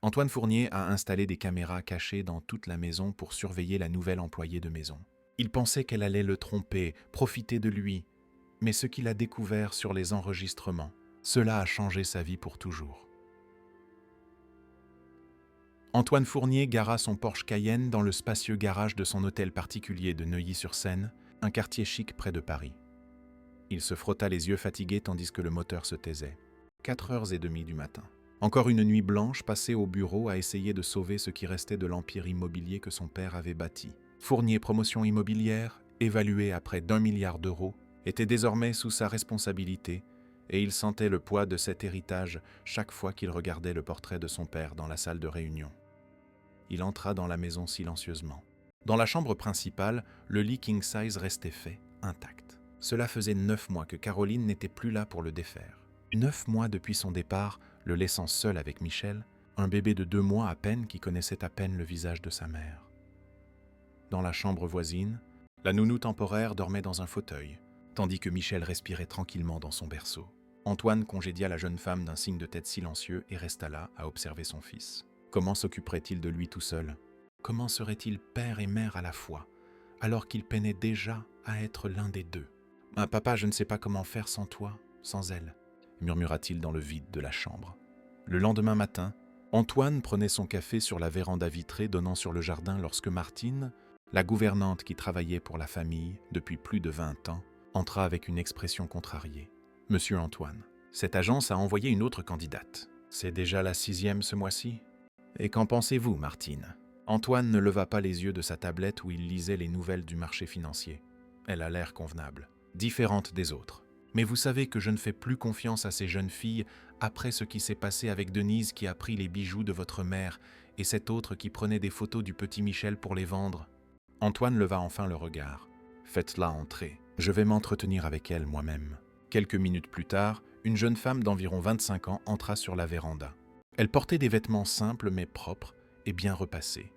Antoine Fournier a installé des caméras cachées dans toute la maison pour surveiller la nouvelle employée de maison. Il pensait qu'elle allait le tromper, profiter de lui, mais ce qu'il a découvert sur les enregistrements, cela a changé sa vie pour toujours. Antoine Fournier gara son Porsche Cayenne dans le spacieux garage de son hôtel particulier de Neuilly-sur-Seine, un quartier chic près de Paris. Il se frotta les yeux fatigués tandis que le moteur se taisait. 4h30 du matin. Encore une nuit blanche passée au bureau à essayer de sauver ce qui restait de l'empire immobilier que son père avait bâti. Fournier Promotion Immobilière, évalué à près d'1 milliard d'euros, était désormais sous sa responsabilité et il sentait le poids de cet héritage chaque fois qu'il regardait le portrait de son père dans la salle de réunion. Il entra dans la maison silencieusement. Dans la chambre principale, le lit king size restait fait, intact. Cela faisait 9 mois que Caroline n'était plus là pour le défaire. 9 mois depuis son départ, le laissant seul avec Michel, un bébé de 2 mois à peine qui connaissait à peine le visage de sa mère. Dans la chambre voisine, la nounou temporaire dormait dans un fauteuil, tandis que Michel respirait tranquillement dans son berceau. Antoine congédia la jeune femme d'un signe de tête silencieux et resta là à observer son fils. Comment s'occuperait-il de lui tout seul? Comment serait-il père et mère à la fois, alors qu'il peinait déjà à être l'un des deux? « Ah, papa, je ne sais pas comment faire sans toi, sans elle », murmura-t-il dans le vide de la chambre. Le lendemain matin, Antoine prenait son café sur la véranda vitrée donnant sur le jardin lorsque Martine, la gouvernante qui travaillait pour la famille depuis plus de 20 ans, entra avec une expression contrariée. « Monsieur Antoine, cette agence a envoyé une autre candidate. C'est déjà la 6e ce mois-ci. Et qu'en pensez-vous, Martine ?» Antoine ne leva pas les yeux de sa tablette où il lisait les nouvelles du marché financier. Elle a l'air convenable, différente des autres. Mais vous savez que je ne fais plus confiance à ces jeunes filles après ce qui s'est passé avec Denise qui a pris les bijoux de votre mère et cette autre qui prenait des photos du petit Michel pour les vendre. Antoine leva enfin le regard. Faites-la entrer. Je vais m'entretenir avec elle moi-même. Quelques minutes plus tard, une jeune femme d'environ 25 ans entra sur la véranda. Elle portait des vêtements simples mais propres et bien repassés.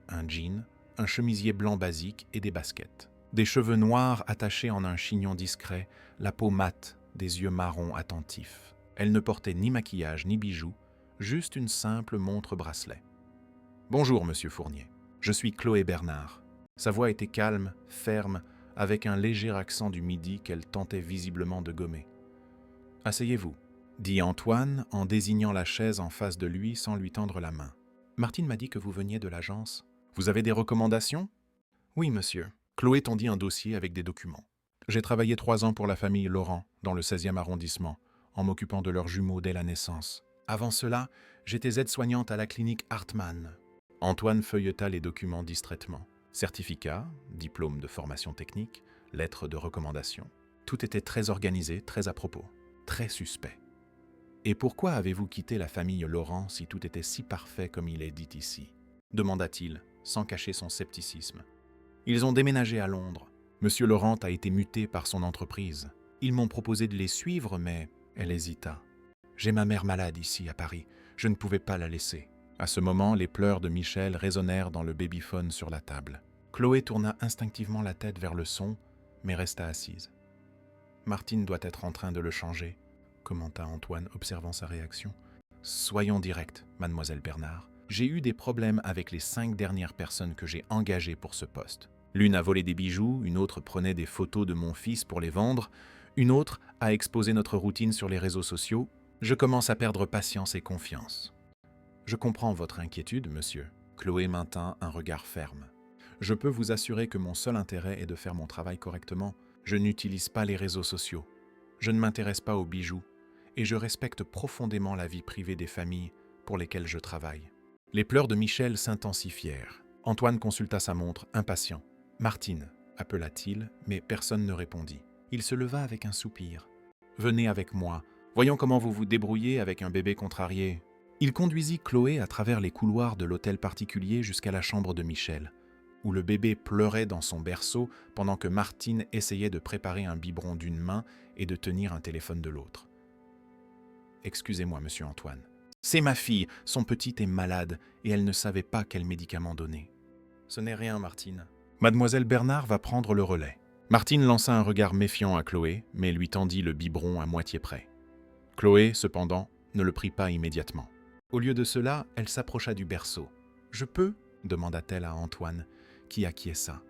Un jean, un chemisier blanc basique et des baskets. Des cheveux noirs attachés en un chignon discret, la peau mate, des yeux marrons attentifs. Elle ne portait ni maquillage ni bijoux, juste une simple montre-bracelet. « Bonjour, monsieur Fournier. Je suis Chloé Bernard. » Sa voix était calme, ferme, avec un léger accent du midi qu'elle tentait visiblement de gommer. « Asseyez-vous, » dit Antoine en désignant la chaise en face de lui sans lui tendre la main. « Martine m'a dit que vous veniez de l'agence. Vous avez des recommandations ?»« Oui, monsieur. » Chloé tendit un dossier avec des documents. « J'ai travaillé 3 ans pour la famille Laurent, dans le 16e arrondissement, en m'occupant de leurs jumeaux dès la naissance. Avant cela, j'étais aide-soignante à la clinique Hartmann. » Antoine feuilleta les documents distraitement. Certificat, diplôme de formation technique, lettre de recommandation. Tout était très organisé, très à propos, très suspect. « Et pourquoi avez-vous quitté la famille Laurent si tout était si parfait comme il est dit ici ?» demanda-t-il, sans cacher son scepticisme. « Ils ont déménagé à Londres. Monsieur Laurent a été muté par son entreprise. Ils m'ont proposé de les suivre, mais... » Elle hésita. « J'ai ma mère malade ici, à Paris. Je ne pouvais pas la laisser. » À ce moment, les pleurs de Michel résonnèrent dans le babyphone sur la table. Chloé tourna instinctivement la tête vers le son, mais resta assise. « Martine doit être en train de le changer, » commenta Antoine, observant sa réaction. « Soyons directs, mademoiselle Bernard. J'ai eu des problèmes avec les 5 dernières personnes que j'ai engagées pour ce poste. L'une a volé des bijoux, une autre prenait des photos de mon fils pour les vendre, une autre a exposé notre routine sur les réseaux sociaux. Je commence à perdre patience et confiance. » « Je comprends votre inquiétude, monsieur. » Chloé maintint un regard ferme. « Je peux vous assurer que mon seul intérêt est de faire mon travail correctement. Je n'utilise pas les réseaux sociaux. Je ne m'intéresse pas aux bijoux. Et je respecte profondément la vie privée des familles pour lesquelles je travaille. » Les pleurs de Michel s'intensifièrent. Antoine consulta sa montre, impatient. « Martine » appela-t-il, mais personne ne répondit. Il se leva avec un soupir. « Venez avec moi. Voyons comment vous vous débrouillez avec un bébé contrarié. » Il conduisit Chloé à travers les couloirs de l'hôtel particulier jusqu'à la chambre de Michel, où le bébé pleurait dans son berceau pendant que Martine essayait de préparer un biberon d'une main et de tenir un téléphone de l'autre. « Excusez-moi, monsieur Antoine. C'est ma fille, son petit est malade et elle ne savait pas quel médicament donner. »« Ce n'est rien, Martine. Mademoiselle Bernard va prendre le relais. » Martine lança un regard méfiant à Chloé, mais lui tendit le biberon à moitié prêt. Chloé, cependant, ne le prit pas immédiatement. Au lieu de cela, elle s'approcha du berceau. « Je peux ?» demanda-t-elle à Antoine, qui acquiesça.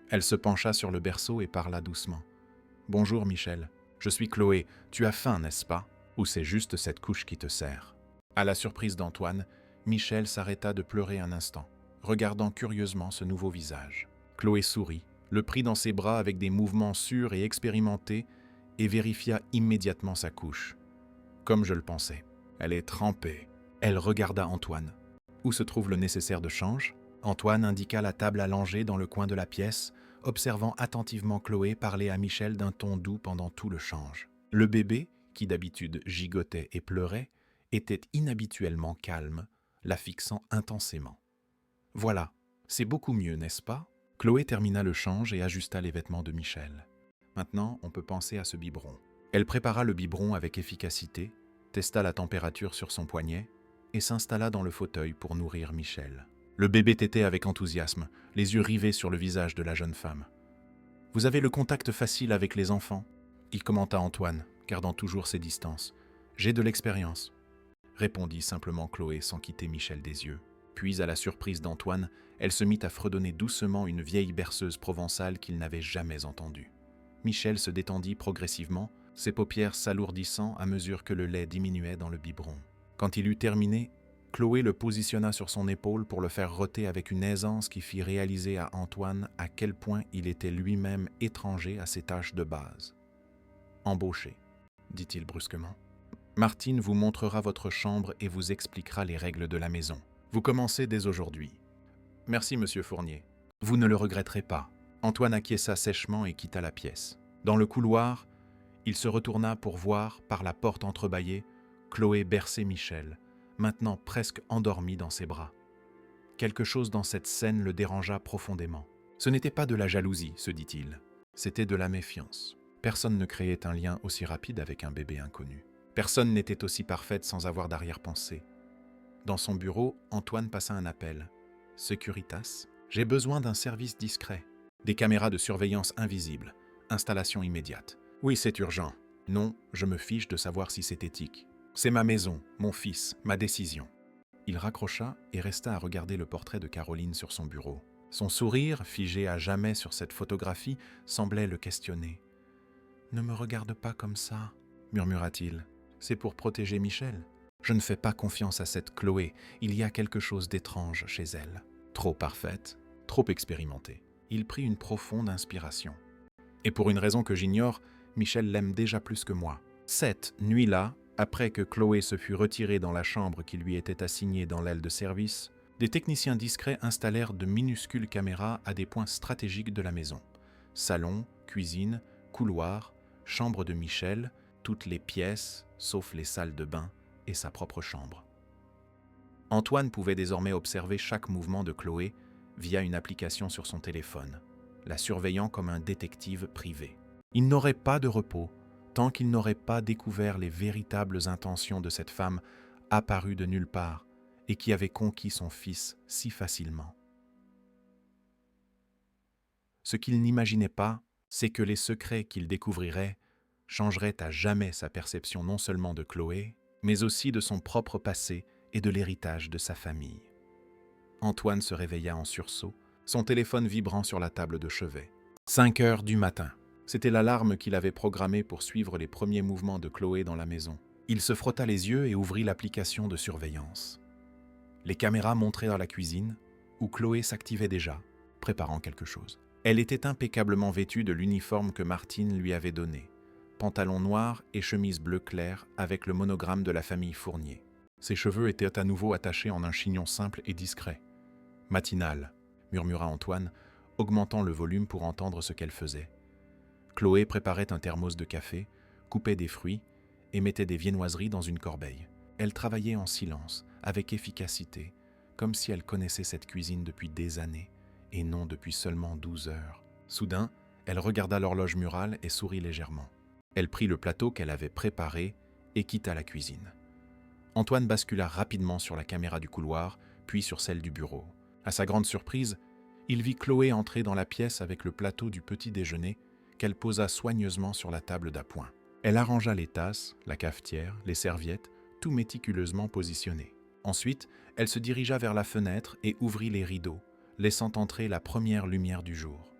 Elle se pencha sur le berceau et parla doucement. « Bonjour Michel, je suis Chloé, tu as faim, n'est-ce pas? Ou c'est juste cette couche qui te sert ?» À la surprise d'Antoine, Michel s'arrêta de pleurer un instant, regardant curieusement ce nouveau visage. Chloé sourit, le prit dans ses bras avec des mouvements sûrs et expérimentés et vérifia immédiatement sa couche. Comme je le pensais, elle est trempée. Elle regarda Antoine. Où se trouve le nécessaire de change? Antoine indiqua la table allongée dans le coin de la pièce, observant attentivement Chloé parler à Michel d'un ton doux pendant tout le change. Le bébé, qui d'habitude gigotait et pleurait, était inhabituellement calme, la fixant intensément. « Voilà, c'est beaucoup mieux, n'est-ce pas ?» Chloé termina le change et ajusta les vêtements de Michel. Maintenant, on peut penser à ce biberon. Elle prépara le biberon avec efficacité, testa la température sur son poignet et s'installa dans le fauteuil pour nourrir Michel. Le bébé tétait avec enthousiasme, les yeux rivés sur le visage de la jeune femme. « Vous avez le contact facile avec les enfants ?» il commenta Antoine, gardant toujours ses distances. « J'ai de l'expérience. » répondit simplement Chloé sans quitter Michel des yeux. Puis, à la surprise d'Antoine, elle se mit à fredonner doucement une vieille berceuse provençale qu'il n'avait jamais entendue. Michel se détendit progressivement, ses paupières s'alourdissant à mesure que le lait diminuait dans le biberon. Quand il eut terminé, Chloé le positionna sur son épaule pour le faire rôter avec une aisance qui fit réaliser à Antoine à quel point il était lui-même étranger à ses tâches de base. « Embauché », dit-il brusquement. « Martine vous montrera votre chambre et vous expliquera les règles de la maison. Vous commencez dès aujourd'hui. »« Merci, monsieur Fournier. Vous ne le regretterez pas. » Antoine acquiesça sèchement et quitta la pièce. Dans le couloir, il se retourna pour voir, par la porte entrebâillée, Chloé bercer Michel, maintenant presque endormi dans ses bras. Quelque chose dans cette scène le dérangea profondément. Ce n'était pas de la jalousie, se dit-il. C'était de la méfiance. Personne ne créait un lien aussi rapide avec un bébé inconnu. Personne n'était aussi parfaite sans avoir d'arrière-pensée. Dans son bureau, Antoine passa un appel. « Securitas, j'ai besoin d'un service discret. Des caméras de surveillance invisibles. Installation immédiate. Oui, c'est urgent. Non, je me fiche de savoir si c'est éthique. C'est ma maison, mon fils, ma décision. » Il raccrocha et resta à regarder le portrait de Caroline sur son bureau. Son sourire, figé à jamais sur cette photographie, semblait le questionner. « Ne me regarde pas comme ça, » murmura-t-il. « C'est pour protéger Michel. Je ne fais pas confiance à cette Chloé. Il y a quelque chose d'étrange chez elle. Trop parfaite, trop expérimentée. » Il prit une profonde inspiration. Et pour une raison que j'ignore, Michel l'aime déjà plus que moi. Cette nuit-là, après que Chloé se fut retirée dans la chambre qui lui était assignée dans l'aile de service, des techniciens discrets installèrent de minuscules caméras à des points stratégiques de la maison. Salon, cuisine, couloir, chambre de Michel, toutes les pièces, sauf les salles de bain et sa propre chambre. Antoine pouvait désormais observer chaque mouvement de Chloé via une application sur son téléphone, la surveillant comme un détective privé. Il n'aurait pas de repos tant qu'il n'aurait pas découvert les véritables intentions de cette femme apparue de nulle part et qui avait conquis son fils si facilement. Ce qu'il n'imaginait pas, c'est que les secrets qu'il découvrirait changeraient à jamais sa perception non seulement de Chloé, mais aussi de son propre passé et de l'héritage de sa famille. Antoine se réveilla en sursaut, son téléphone vibrant sur la table de chevet. 5 heures du matin. C'était l'alarme qu'il avait programmée pour suivre les premiers mouvements de Chloé dans la maison. Il se frotta les yeux et ouvrit l'application de surveillance. Les caméras montraient dans la cuisine, où Chloé s'activait déjà, préparant quelque chose. Elle était impeccablement vêtue de l'uniforme que Martine lui avait donné, pantalon noir et chemise bleu clair avec le monogramme de la famille Fournier. Ses cheveux étaient à nouveau attachés en un chignon simple et discret. « Matinale », murmura Antoine, augmentant le volume pour entendre ce qu'elle faisait. Chloé préparait un thermos de café, coupait des fruits et mettait des viennoiseries dans une corbeille. Elle travaillait en silence, avec efficacité, comme si elle connaissait cette cuisine depuis des années, et non depuis seulement 12 heures. Soudain, elle regarda l'horloge murale et sourit légèrement. Elle prit le plateau qu'elle avait préparé et quitta la cuisine. Antoine bascula rapidement sur la caméra du couloir, puis sur celle du bureau. À sa grande surprise, il vit Chloé entrer dans la pièce avec le plateau du petit déjeuner qu'elle posa soigneusement sur la table d'appoint. Elle arrangea les tasses, la cafetière, les serviettes, tout méticuleusement positionné. Ensuite, elle se dirigea vers la fenêtre et ouvrit les rideaux, laissant entrer la première lumière du jour.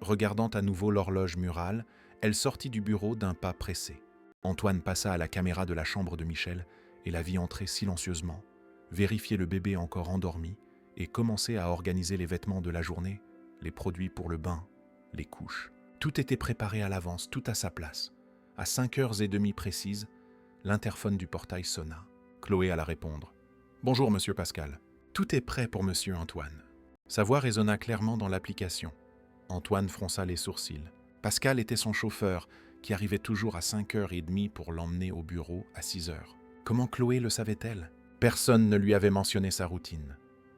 Regardant à nouveau l'horloge murale, elle sortit du bureau d'un pas pressé. Antoine passa à la caméra de la chambre de Michel et la vit entrer silencieusement, vérifier le bébé encore endormi et commencer à organiser les vêtements de la journée, les produits pour le bain, les couches. Tout était préparé à l'avance, tout à sa place. À 5h30 précises, l'interphone du portail sonna. Chloé alla répondre. « Bonjour, monsieur Pascal. Tout est prêt pour monsieur Antoine. » Sa voix résonna clairement dans l'application. Antoine fronça les sourcils. Pascal était son chauffeur, qui arrivait toujours à 5h30 pour l'emmener au bureau à 6h. Comment Chloé le savait-elle? Personne ne lui avait mentionné sa routine.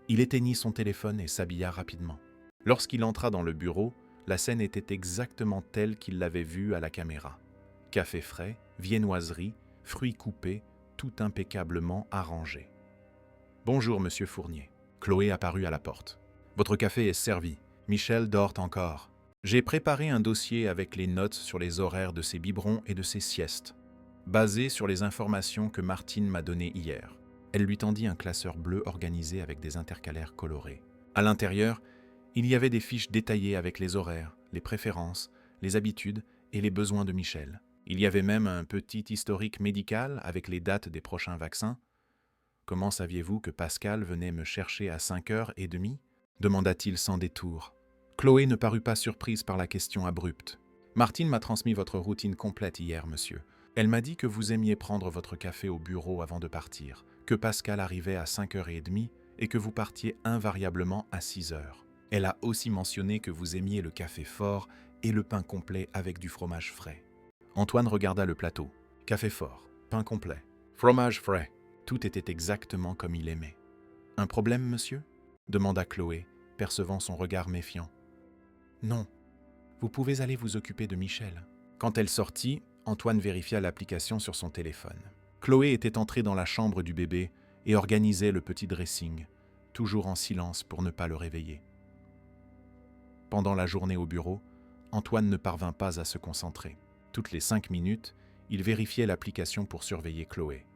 Il éteignit son téléphone et s'habilla rapidement. Lorsqu'il entra dans le bureau, la scène était exactement telle qu'il l'avait vue à la caméra. Café frais, viennoiserie, fruits coupés, tout impeccablement arrangé. « Bonjour, monsieur Fournier. » Chloé apparut à la porte. « Votre café est servi. Michel dort encore. J'ai préparé un dossier avec les notes sur les horaires de ses biberons et de ses siestes, basé sur les informations que Martine m'a données hier. » Elle lui tendit un classeur bleu organisé avec des intercalaires colorés. À l'intérieur, il y avait des fiches détaillées avec les horaires, les préférences, les habitudes et les besoins de Michel. Il y avait même un petit historique médical avec les dates des prochains vaccins. « Comment saviez-vous que Pascal venait me chercher à 5h30 » demanda-t-il sans détour. Chloé ne parut pas surprise par la question abrupte. « Martine m'a transmis votre routine complète hier, monsieur. Elle m'a dit que vous aimiez prendre votre café au bureau avant de partir, que Pascal arrivait à 5h30 et que vous partiez invariablement à 6h. Elle a aussi mentionné que vous aimiez le café fort et le pain complet avec du fromage frais. » Antoine regarda le plateau. Café fort, pain complet, fromage frais. Tout était exactement comme il aimait. « Un problème, monsieur ?» demanda Chloé, percevant son regard méfiant. « Non, vous pouvez aller vous occuper de Michel. » Quand elle sortit, Antoine vérifia l'application sur son téléphone. Chloé était entrée dans la chambre du bébé et organisait le petit dressing, toujours en silence pour ne pas le réveiller. Pendant la journée au bureau, Antoine ne parvint pas à se concentrer. Toutes les 5 minutes, il vérifiait l'application pour surveiller Chloé.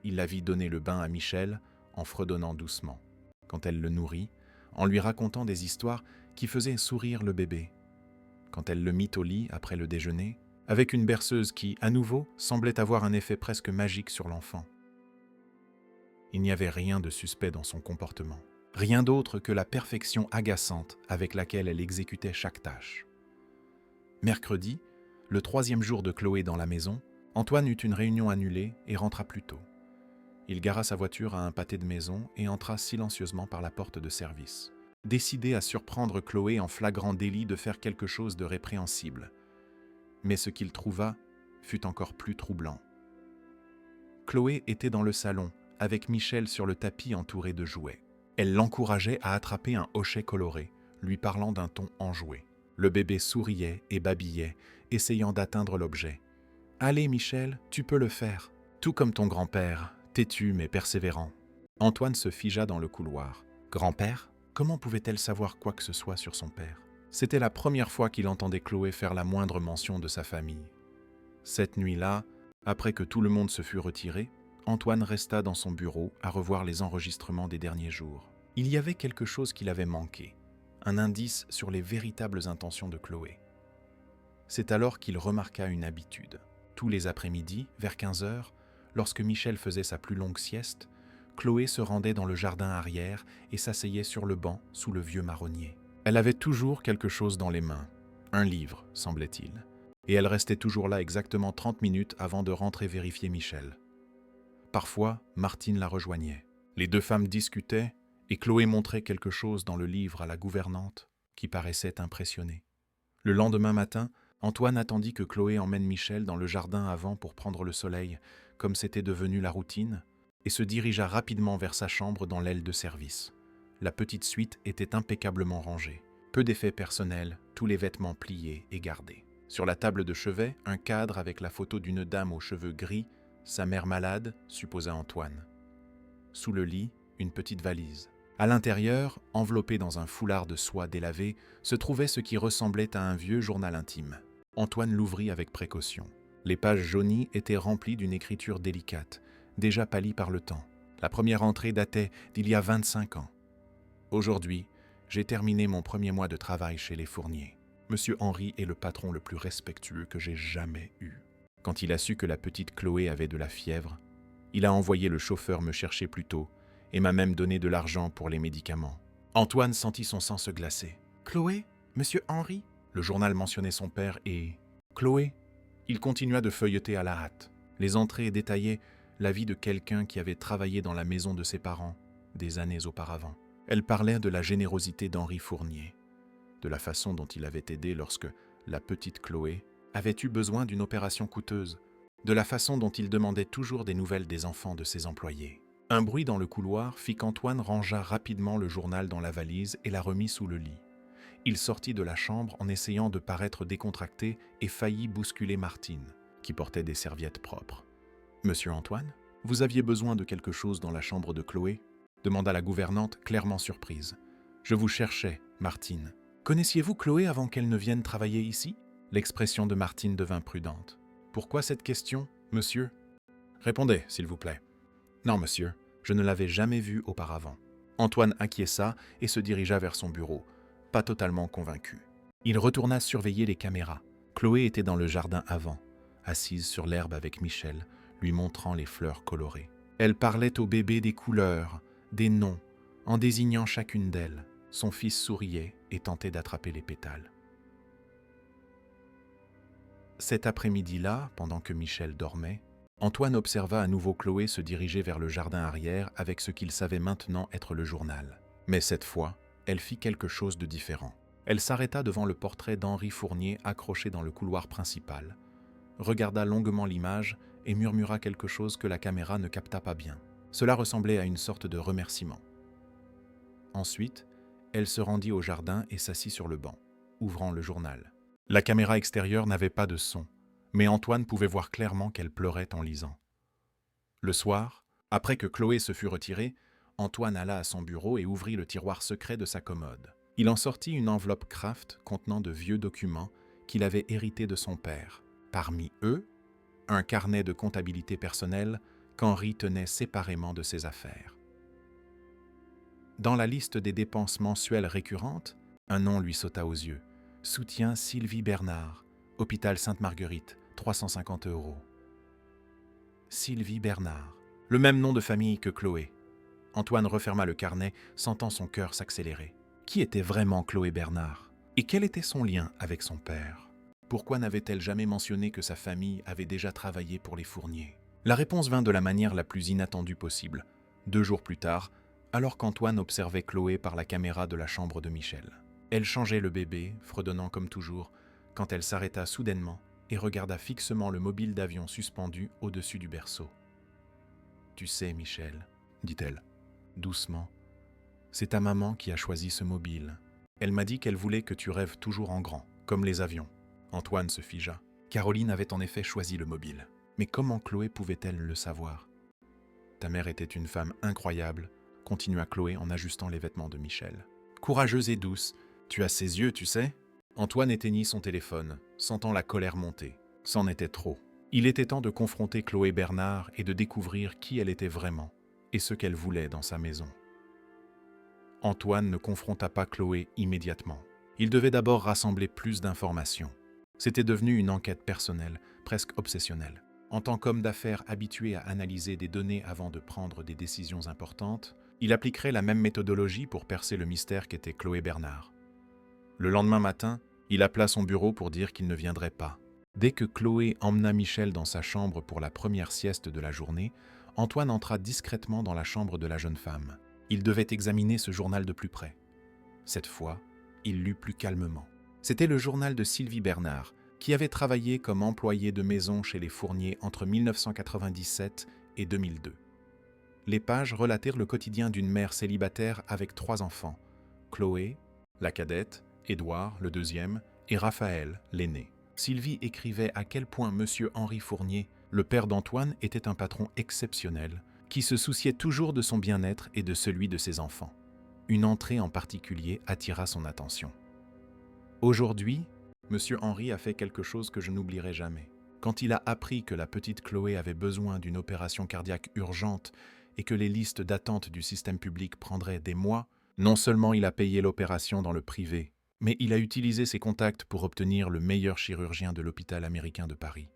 Il la vit donner le bain à Michel en fredonnant doucement, quand elle le nourrit, en lui racontant des histoires qui faisaient sourire le bébé. Quand elle le mit au lit après le déjeuner, avec une berceuse qui, à nouveau, semblait avoir un effet presque magique sur l'enfant. Il n'y avait rien de suspect dans son comportement, rien d'autre que la perfection agaçante avec laquelle elle exécutait chaque tâche. Mercredi, le 3e jour de Chloé dans la maison, Antoine eut une réunion annulée et rentra plus tôt. Il gara sa voiture à un pâté de maison et entra silencieusement par la porte de service, décidé à surprendre Chloé en flagrant délit de faire quelque chose de répréhensible. Mais ce qu'il trouva fut encore plus troublant. Chloé était dans le salon, avec Michel sur le tapis entouré de jouets. Elle l'encourageait à attraper un hochet coloré, lui parlant d'un ton enjoué. Le bébé souriait et babillait, essayant d'atteindre l'objet. « Allez, Michel, tu peux le faire. Tout comme ton grand-père, têtu mais persévérant. » Antoine se figea dans le couloir. Grand-père? Comment pouvait-elle savoir quoi que ce soit sur son père? C'était la première fois qu'il entendait Chloé faire la moindre mention de sa famille. Cette nuit-là, après que tout le monde se fut retiré, Antoine resta dans son bureau à revoir les enregistrements des derniers jours. Il y avait quelque chose qui l'avait manqué, un indice sur les véritables intentions de Chloé. C'est alors qu'il remarqua une habitude. Tous les après-midi, vers 15h, lorsque Michel faisait sa plus longue sieste, Chloé se rendait dans le jardin arrière et s'asseyait sur le banc sous le vieux marronnier. Elle avait toujours quelque chose dans les mains, un livre, semblait-il, et elle restait toujours là exactement 30 minutes avant de rentrer vérifier Michel. Parfois, Martine la rejoignait. Les deux femmes discutaient et Chloé montrait quelque chose dans le livre à la gouvernante qui paraissait impressionnée. Le lendemain matin, Antoine attendit que Chloé emmène Michel dans le jardin avant pour prendre le soleil, comme c'était devenu la routine, et se dirigea rapidement vers sa chambre dans l'aile de service. La petite suite était impeccablement rangée. Peu d'effets personnels, tous les vêtements pliés et gardés. Sur la table de chevet, un cadre avec la photo d'une dame aux cheveux gris, sa mère malade, supposa Antoine. Sous le lit, une petite valise. À l'intérieur, enveloppé dans un foulard de soie délavé, se trouvait ce qui ressemblait à un vieux journal intime. Antoine l'ouvrit avec précaution. Les pages jaunies étaient remplies d'une écriture délicate, déjà pâlie par le temps. La première entrée datait d'il y a 25 ans. Aujourd'hui, j'ai terminé mon premier mois de travail chez les Fournier. Monsieur Henry est le patron le plus respectueux que j'ai jamais eu. Quand il a su que la petite Chloé avait de la fièvre, il a envoyé le chauffeur me chercher plus tôt et m'a même donné de l'argent pour les médicaments. Antoine sentit son sang se glacer. « Chloé? Monsieur Henry ?» Le journal mentionnait son père et... « Chloé ?» Il continua de feuilleter à la hâte. Les entrées détaillaient la vie de quelqu'un qui avait travaillé dans la maison de ses parents des années auparavant. Elle parlait de la générosité d'Henri Fournier, de la façon dont il avait aidé lorsque la petite Chloé avait eu besoin d'une opération coûteuse, de la façon dont il demandait toujours des nouvelles des enfants de ses employés. Un bruit dans le couloir fit qu'Antoine rangea rapidement le journal dans la valise et la remit sous le lit. Il sortit de la chambre en essayant de paraître décontracté et faillit bousculer Martine, qui portait des serviettes propres. « Monsieur Antoine, vous aviez besoin de quelque chose dans la chambre de Chloé ?» demanda la gouvernante, clairement surprise. « Je vous cherchais, Martine. Connaissiez-vous Chloé avant qu'elle ne vienne travailler ici ?» L'expression de Martine devint prudente. « Pourquoi cette question, monsieur ?»« Répondez, s'il vous plaît. »« Non, monsieur, je ne l'avais jamais vue auparavant. » Antoine acquiesça et se dirigea vers son bureau, pas totalement convaincu. Il retourna surveiller les caméras. Chloé était dans le jardin avant, assise sur l'herbe avec Michel, lui montrant les fleurs colorées. Elle parlait au bébé des couleurs, des noms, en désignant chacune d'elles. Son fils souriait et tentait d'attraper les pétales. Cet après-midi-là, pendant que Michel dormait, Antoine observa à nouveau Chloé se diriger vers le jardin arrière avec ce qu'il savait maintenant être le journal. Mais cette fois, elle fit quelque chose de différent. Elle s'arrêta devant le portrait d'Henri Fournier accroché dans le couloir principal, regarda longuement l'image et murmura quelque chose que la caméra ne capta pas bien. Cela ressemblait à une sorte de remerciement. Ensuite, elle se rendit au jardin et s'assit sur le banc, ouvrant le journal. La caméra extérieure n'avait pas de son, mais Antoine pouvait voir clairement qu'elle pleurait en lisant. Le soir, après que Chloé se fut retirée, Antoine alla à son bureau et ouvrit le tiroir secret de sa commode. Il en sortit une enveloppe Kraft contenant de vieux documents qu'il avait hérités de son père. Parmi eux, un carnet de comptabilité personnelle qu'Henri tenait séparément de ses affaires. Dans la liste des dépenses mensuelles récurrentes, un nom lui sauta aux yeux. Soutien Sylvie Bernard, hôpital Sainte-Marguerite, 350 €. Sylvie Bernard, le même nom de famille que Chloé. Antoine referma le carnet, sentant son cœur s'accélérer. Qui était vraiment Chloé Bernard? Et quel était son lien avec son père? Pourquoi n'avait-elle jamais mentionné que sa famille avait déjà travaillé pour les Fournier? La réponse vint de la manière la plus inattendue possible, 2 jours plus tard, alors qu'Antoine observait Chloé par la caméra de la chambre de Michel. Elle changeait le bébé, fredonnant comme toujours, quand elle s'arrêta soudainement et regarda fixement le mobile d'avion suspendu au-dessus du berceau. « Tu sais, Michel, » dit-elle, doucement, « c'est ta maman qui a choisi ce mobile. Elle m'a dit qu'elle voulait que tu rêves toujours en grand, comme les avions. » Antoine se figea. Caroline avait en effet choisi le mobile. Mais comment Chloé pouvait-elle le savoir? « Ta mère était une femme incroyable, » continua Chloé en ajustant les vêtements de Michel. « Courageuse et douce. Tu as ses yeux, tu sais ?» Antoine éteignit son téléphone, sentant la colère monter. C'en était trop. Il était temps de confronter Chloé Bernard et de découvrir qui elle était vraiment et ce qu'elle voulait dans sa maison. Antoine ne confronta pas Chloé immédiatement. Il devait d'abord rassembler plus d'informations. C'était devenu une enquête personnelle, presque obsessionnelle. En tant qu'homme d'affaires habitué à analyser des données avant de prendre des décisions importantes, il appliquerait la même méthodologie pour percer le mystère qu'était Chloé Bernard. Le lendemain matin, il appela son bureau pour dire qu'il ne viendrait pas. Dès que Chloé emmena Michel dans sa chambre pour la première sieste de la journée, Antoine entra discrètement dans la chambre de la jeune femme. Il devait examiner ce journal de plus près. Cette fois, il lut plus calmement. C'était le journal de Sylvie Bernard, qui avait travaillé comme employée de maison chez les Fournier entre 1997 et 2002. Les pages relatèrent le quotidien d'une mère célibataire avec 3 enfants, Chloé, la cadette, Édouard, le deuxième, et Raphaël, l'aîné. Sylvie écrivait à quel point M. Henri Fournier, le père d'Antoine, était un patron exceptionnel, qui se souciait toujours de son bien-être et de celui de ses enfants. Une entrée en particulier attira son attention. Aujourd'hui, M. Henri a fait quelque chose que je n'oublierai jamais. Quand il a appris que la petite Chloé avait besoin d'une opération cardiaque urgente et que les listes d'attente du système public prendraient des mois, non seulement il a payé l'opération dans le privé, mais il a utilisé ses contacts pour obtenir le meilleur chirurgien de l'hôpital américain de Paris.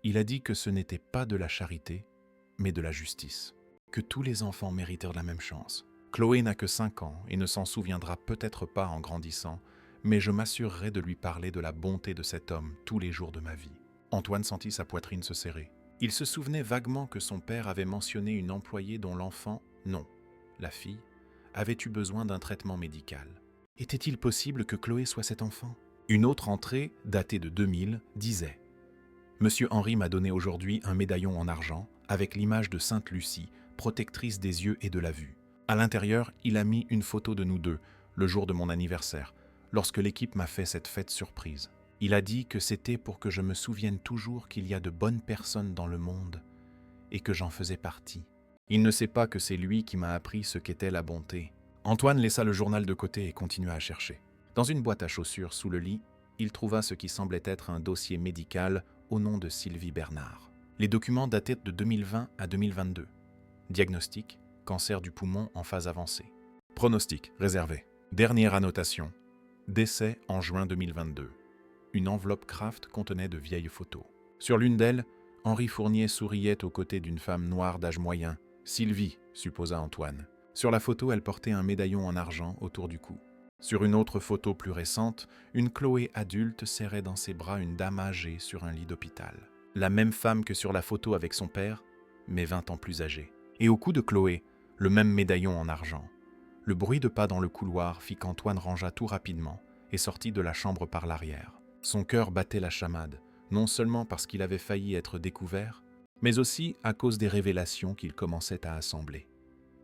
Il a dit que ce n'était pas de la charité, mais de la justice. Que tous les enfants méritent la même chance. Chloé n'a que 5 ans et ne s'en souviendra peut-être pas en grandissant, mais je m'assurerai de lui parler de la bonté de cet homme tous les jours de ma vie. Antoine sentit sa poitrine se serrer. Il se souvenait vaguement que son père avait mentionné une employée dont l'enfant, non, la fille, avait eu besoin d'un traitement médical. Était-il possible que Chloé soit cet enfant? Une autre entrée, datée de 2000, disait « Monsieur Henry m'a donné aujourd'hui un médaillon en argent avec l'image de Sainte Lucie, protectrice des yeux et de la vue. À l'intérieur, il a mis une photo de nous deux, le jour de mon anniversaire, lorsque l'équipe m'a fait cette fête surprise. Il a dit que c'était pour que je me souvienne toujours qu'il y a de bonnes personnes dans le monde et que j'en faisais partie. Il ne sait pas que c'est lui qui m'a appris ce qu'était la bonté. » Antoine laissa le journal de côté et continua à chercher. Dans une boîte à chaussures sous le lit, il trouva ce qui semblait être un dossier médical au nom de Sylvie Bernard. Les documents dataient de 2020 à 2022. Diagnostic, cancer du poumon en phase avancée. Pronostic, réservé. Dernière annotation, décès en juin 2022. Une enveloppe Kraft contenait de vieilles photos. Sur l'une d'elles, Henri Fournier souriait aux côtés d'une femme noire d'âge moyen. Sylvie, supposa Antoine. Sur la photo, elle portait un médaillon en argent autour du cou. Sur une autre photo plus récente, une Chloé adulte serrait dans ses bras une dame âgée sur un lit d'hôpital. La même femme que sur la photo avec son père, mais 20 ans plus âgée. Et au cou de Chloé, le même médaillon en argent. Le bruit de pas dans le couloir fit qu'Antoine rangea tout rapidement et sortit de la chambre par l'arrière. Son cœur battait la chamade, non seulement parce qu'il avait failli être découvert, mais aussi à cause des révélations qu'il commençait à assembler.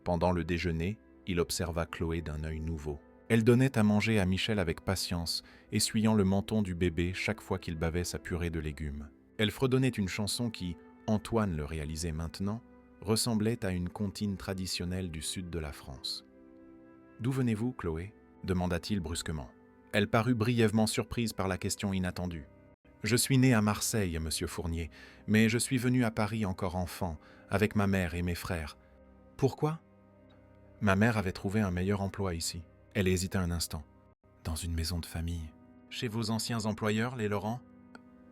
Pendant le déjeuner, il observa Chloé d'un œil nouveau. Elle donnait à manger à Michel avec patience, essuyant le menton du bébé chaque fois qu'il bavait sa purée de légumes. Elle fredonnait une chanson qui, Antoine le réalisait maintenant, ressemblait à une comptine traditionnelle du sud de la France. « D'où venez-vous, Chloé » demanda-t-il brusquement. Elle parut brièvement surprise par la question inattendue. « Je suis née à Marseille, monsieur Fournier, mais je suis venue à Paris encore enfant, avec ma mère et mes frères. Pourquoi ? Ma mère avait trouvé un meilleur emploi ici. » Elle hésita un instant. « Dans une maison de famille. Chez vos anciens employeurs, les Laurent ?»«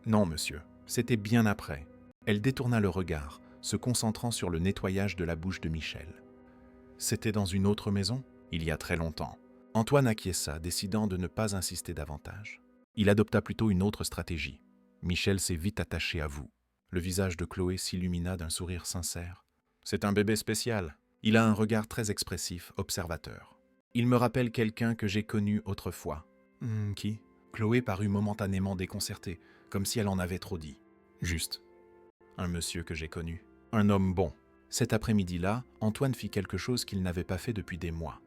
Non, monsieur. C'était bien après. » Elle détourna le regard, se concentrant sur le nettoyage de la bouche de Michel. « C'était dans une autre maison ? Il y a très longtemps. » Antoine acquiesça, décidant de ne pas insister davantage. Il adopta plutôt une autre stratégie. « Michel s'est vite attaché à vous. » Le visage de Chloé s'illumina d'un sourire sincère. « C'est un bébé spécial. Il a un regard très expressif, observateur. Il me rappelle quelqu'un que j'ai connu autrefois. » « Qui ?» Chloé parut momentanément déconcertée, comme si elle en avait trop dit. « Juste. Un monsieur que j'ai connu. Un homme bon. » Cet après-midi-là, Antoine fit quelque chose qu'il n'avait pas fait depuis des mois.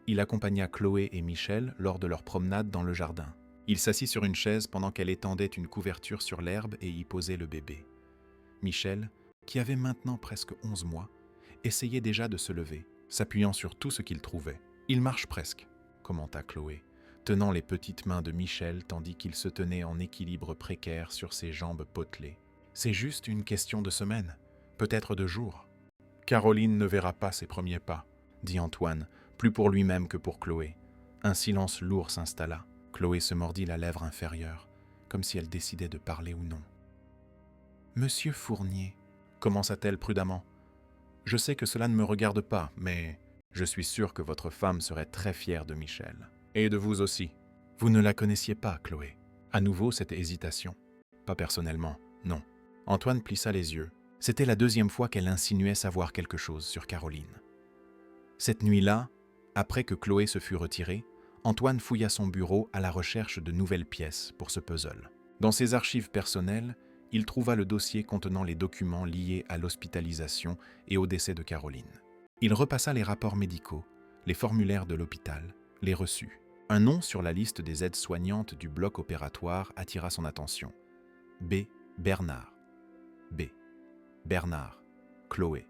Il accompagna Chloé et Michel lors de leur promenade dans le jardin. Il s'assit sur une chaise pendant qu'elle étendait une couverture sur l'herbe et y posait le bébé. Michel, qui avait maintenant presque 11 mois, essayait déjà de se lever, s'appuyant sur tout ce qu'il trouvait. « Il marche presque », commenta Chloé, tenant les petites mains de Michel tandis qu'il se tenait en équilibre précaire sur ses jambes potelées. « C'est juste une question de semaines, peut-être de jours. »« Caroline ne verra pas ses premiers pas, » dit Antoine, plus pour lui-même que pour Chloé. Un silence lourd s'installa. Chloé se mordit la lèvre inférieure, comme si elle décidait de parler ou non. « Monsieur Fournier, » commença-t-elle prudemment, « je sais que cela ne me regarde pas, mais je suis sûre que votre femme serait très fière de Michel. Et de vous aussi. Vous ne la connaissiez pas, Chloé. » À nouveau, cette hésitation. « Pas personnellement, non. » Antoine plissa les yeux. C'était la deuxième fois qu'elle insinuait savoir quelque chose sur Caroline. Cette nuit-là, après que Chloé se fut retirée, Antoine fouilla son bureau à la recherche de nouvelles pièces pour ce puzzle. Dans ses archives personnelles, il trouva le dossier contenant les documents liés à l'hospitalisation et au décès de Caroline. Il repassa les rapports médicaux, les formulaires de l'hôpital, les reçus. Un nom sur la liste des aides-soignantes du bloc opératoire attira son attention. B. Bernard. B. Bernard. Chloé.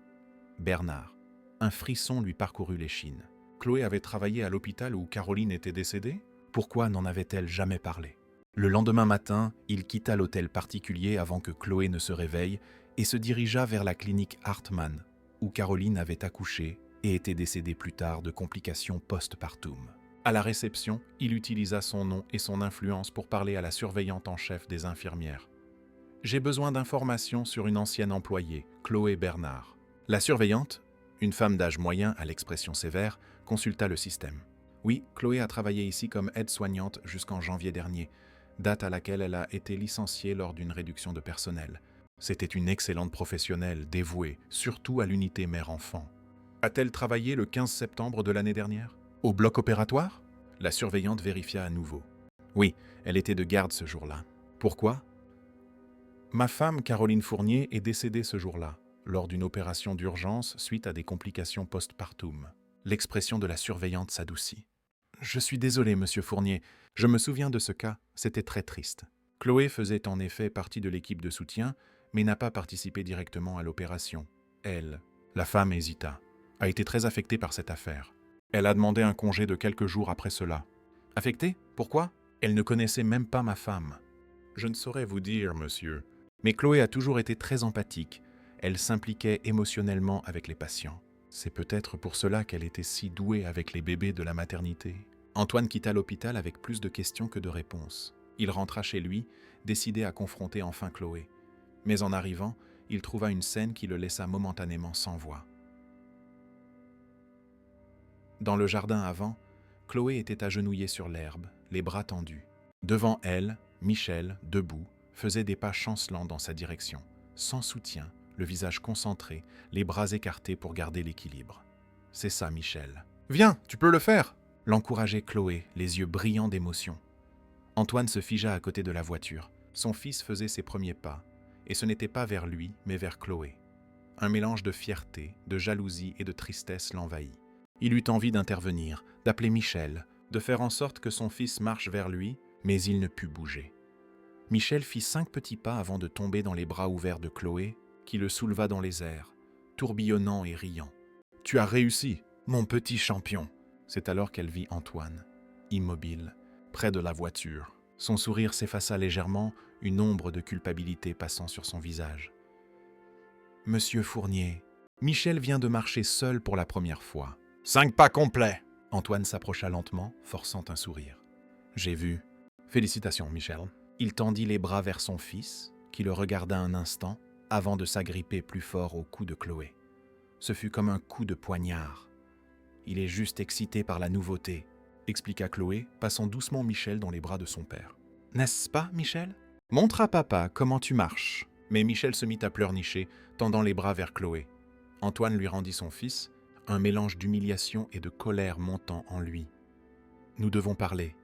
Bernard. Un frisson lui parcourut l'échine. Chloé avait travaillé à l'hôpital où Caroline était décédée ? Pourquoi n'en avait-elle jamais parlé ? Le lendemain matin, il quitta l'hôtel particulier avant que Chloé ne se réveille et se dirigea vers la clinique Hartmann, où Caroline avait accouché et était décédée plus tard de complications postpartum. À la réception, il utilisa son nom et son influence pour parler à la surveillante en chef des infirmières. « J'ai besoin d'informations sur une ancienne employée, Chloé Bernard. » La surveillante, une femme d'âge moyen à l'expression sévère, consulta le système. « Oui, Chloé a travaillé ici comme aide-soignante jusqu'en janvier dernier, date à laquelle elle a été licenciée lors d'une réduction de personnel. C'était une excellente professionnelle, dévouée, surtout à l'unité mère-enfant. A-t-elle travaillé le 15 septembre de l'année dernière? Au bloc opératoire? » La surveillante vérifia à nouveau. « Oui, elle était de garde ce jour-là. Pourquoi? » « Ma femme, Caroline Fournier, est décédée ce jour-là, lors d'une opération d'urgence suite à des complications postpartum. » L'expression de la surveillante s'adoucit. « Je suis désolé, monsieur Fournier. Je me souviens de ce cas. C'était très triste. Chloé faisait en effet partie de l'équipe de soutien, mais n'a pas participé directement à l'opération. Elle, la femme hésita, a été très affectée par cette affaire. Elle a demandé un congé de quelques jours après cela. Affectée? Pourquoi? Elle ne connaissait même pas ma femme. Je ne saurais vous dire, monsieur. Mais Chloé a toujours été très empathique. Elle s'impliquait émotionnellement avec les patients. C'est peut-être pour cela qu'elle était si douée avec les bébés de la maternité. » Antoine quitta l'hôpital avec plus de questions que de réponses. Il rentra chez lui, décidé à confronter enfin Chloé. Mais en arrivant, il trouva une scène qui le laissa momentanément sans voix. Dans le jardin avant, Chloé était agenouillée sur l'herbe, les bras tendus. Devant elle, Michel, debout, faisait des pas chancelants dans sa direction, sans soutien, le visage concentré, les bras écartés pour garder l'équilibre. « C'est ça, Michel. Viens, tu peux le faire !» l'encourageait Chloé, les yeux brillants d'émotion. Antoine se figea à côté de la voiture. Son fils faisait ses premiers pas, et ce n'était pas vers lui, mais vers Chloé. Un mélange de fierté, de jalousie et de tristesse l'envahit. Il eut envie d'intervenir, d'appeler Michel, de faire en sorte que son fils marche vers lui, mais il ne put bouger. Michel fit 5 petits pas avant de tomber dans les bras ouverts de Chloé, qui le souleva dans les airs, tourbillonnant et riant. « Tu as réussi, mon petit champion !» C'est alors qu'elle vit Antoine, immobile, près de la voiture. Son sourire s'effaça légèrement, une ombre de culpabilité passant sur son visage. « Monsieur Fournier, Michel vient de marcher seul pour la première fois. »« 5 pas complets !» Antoine s'approcha lentement, forçant un sourire. « J'ai vu. Félicitations, Michel. » Il tendit les bras vers son fils, qui le regarda un instant, avant de s'agripper plus fort au cou de Chloé. Ce fut comme un coup de poignard. « Il est juste excité par la nouveauté », expliqua Chloé, passant doucement Michel dans les bras de son père. « N'est-ce pas, Michel? Montre à papa comment tu marches. » Mais Michel se mit à pleurnicher, tendant les bras vers Chloé. Antoine lui rendit son fils, un mélange d'humiliation et de colère montant en lui. « Nous devons parler.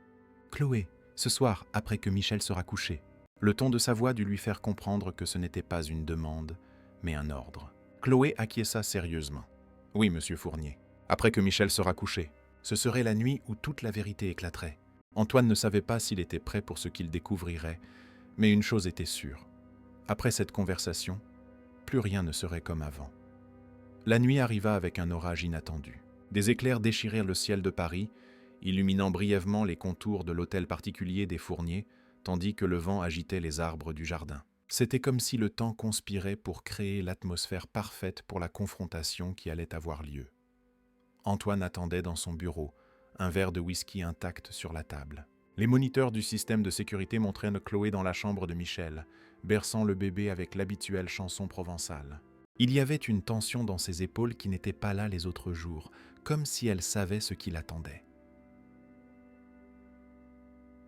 Chloé, ce soir, après que Michel sera couché. » Le ton de sa voix dut lui faire comprendre que ce n'était pas une demande, mais un ordre. Chloé acquiesça sérieusement. « Oui, monsieur Fournier, après que Michel sera couché. Ce serait la nuit où toute la vérité éclaterait. » Antoine ne savait pas s'il était prêt pour ce qu'il découvrirait, mais une chose était sûre. Après cette conversation, plus rien ne serait comme avant. La nuit arriva avec un orage inattendu. Des éclairs déchirèrent le ciel de Paris, illuminant brièvement les contours de l'hôtel particulier des Fourniers, tandis que le vent agitait les arbres du jardin. C'était comme si le temps conspirait pour créer l'atmosphère parfaite pour la confrontation qui allait avoir lieu. Antoine attendait dans son bureau, un verre de whisky intact sur la table. Les moniteurs du système de sécurité montraient Chloé dans la chambre de Michel, berçant le bébé avec l'habituelle chanson provençale. Il y avait une tension dans ses épaules qui n'était pas là les autres jours, comme si elle savait ce qui l'attendait.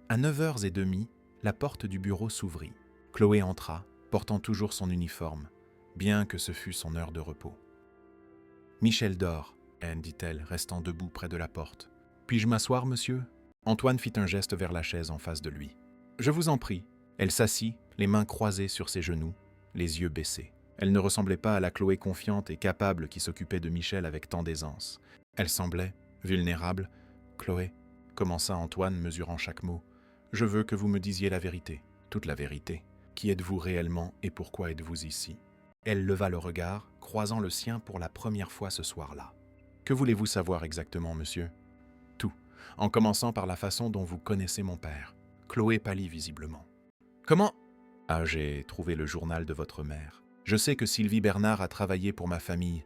À 9h30, la porte du bureau s'ouvrit. Chloé entra, portant toujours son uniforme, bien que ce fût son heure de repos. « Michel dort, Anne, dit-elle, restant debout près de la porte. « Puis-je m'asseoir, monsieur ?» Antoine fit un geste vers la chaise en face de lui. « Je vous en prie. » Elle s'assit, les mains croisées sur ses genoux, les yeux baissés. Elle ne ressemblait pas à la Chloé confiante et capable qui s'occupait de Michel avec tant d'aisance. Elle semblait vulnérable. « Chloé, » commença Antoine, mesurant chaque mot, « je veux que vous me disiez la vérité, toute la vérité. Qui êtes-vous réellement et pourquoi êtes-vous ici ?» Elle leva le regard, croisant le sien pour la première fois ce soir-là. « Que voulez-vous savoir exactement, monsieur ?»« Tout, en commençant par la façon dont vous connaissez mon père. » Chloé pâlit visiblement. « Comment ?»« Ah, j'ai trouvé le journal de votre mère. Je sais que Sylvie Bernard a travaillé pour ma famille,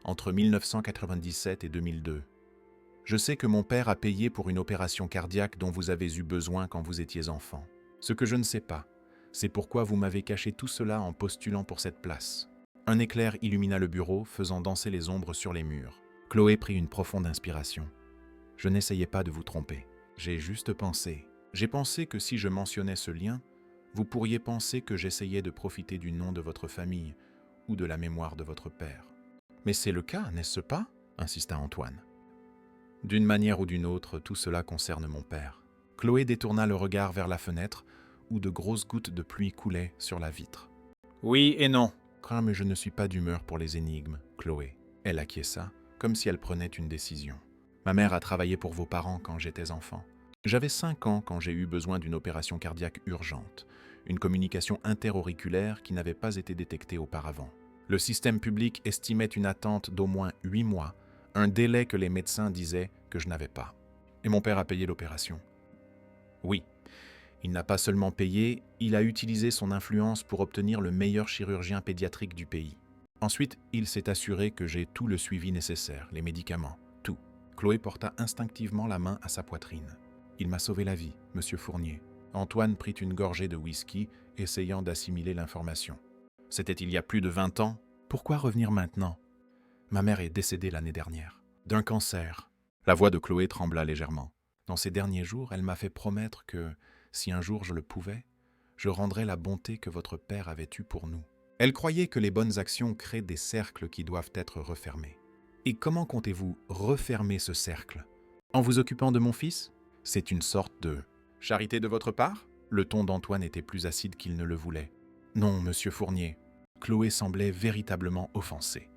entre 1997 et 2002. Je sais que mon père a payé pour une opération cardiaque dont vous avez eu besoin quand vous étiez enfant. Ce que je ne sais pas, c'est pourquoi vous m'avez caché tout cela en postulant pour cette place. » Un éclair illumina le bureau, faisant danser les ombres sur les murs. Chloé prit une profonde inspiration. « Je n'essayais pas de vous tromper. J'ai juste pensé. J'ai pensé que si je mentionnais ce lien, vous pourriez penser que j'essayais de profiter du nom de votre famille ou de la mémoire de votre père. » « Mais c'est le cas, n'est-ce pas ?» insista Antoine. « D'une manière ou d'une autre, tout cela concerne mon père. » Chloé détourna le regard vers la fenêtre, où de grosses gouttes de pluie coulaient sur la vitre. « Oui et non. »« Ah, mais je ne suis pas d'humeur pour les énigmes, Chloé. » Elle acquiesça, comme si elle prenait une décision. « Ma mère a travaillé pour vos parents quand j'étais enfant. J'avais 5 ans quand j'ai eu besoin d'une opération cardiaque urgente, une communication interauriculaire qui n'avait pas été détectée auparavant. Le système public estimait une attente d'au moins 8 mois, un délai que les médecins disaient que je n'avais pas. Et mon père a payé l'opération. Oui, il n'a pas seulement payé, il a utilisé son influence pour obtenir le meilleur chirurgien pédiatrique du pays. Ensuite, il s'est assuré que j'ai tout le suivi nécessaire, les médicaments, tout. » Chloé porta instinctivement la main à sa poitrine. « Il m'a sauvé la vie, monsieur Fournier. » Antoine prit une gorgée de whisky, essayant d'assimiler l'information. « C'était il y a plus de 20 ans. Pourquoi revenir maintenant ? Ma mère est décédée l'année dernière. D'un cancer. » La voix de Chloé trembla légèrement. « Dans ces derniers jours, elle m'a fait promettre que, si un jour je le pouvais, je rendrais la bonté que votre père avait eue pour nous. » Elle croyait que les bonnes actions créent des cercles qui doivent être refermés. Et comment comptez-vous refermer ce cercle ? En vous occupant de mon fils ? C'est une sorte de charité de votre part ? Le ton d'Antoine était plus acide qu'il ne le voulait. Non, monsieur Fournier. Chloé semblait véritablement offensée.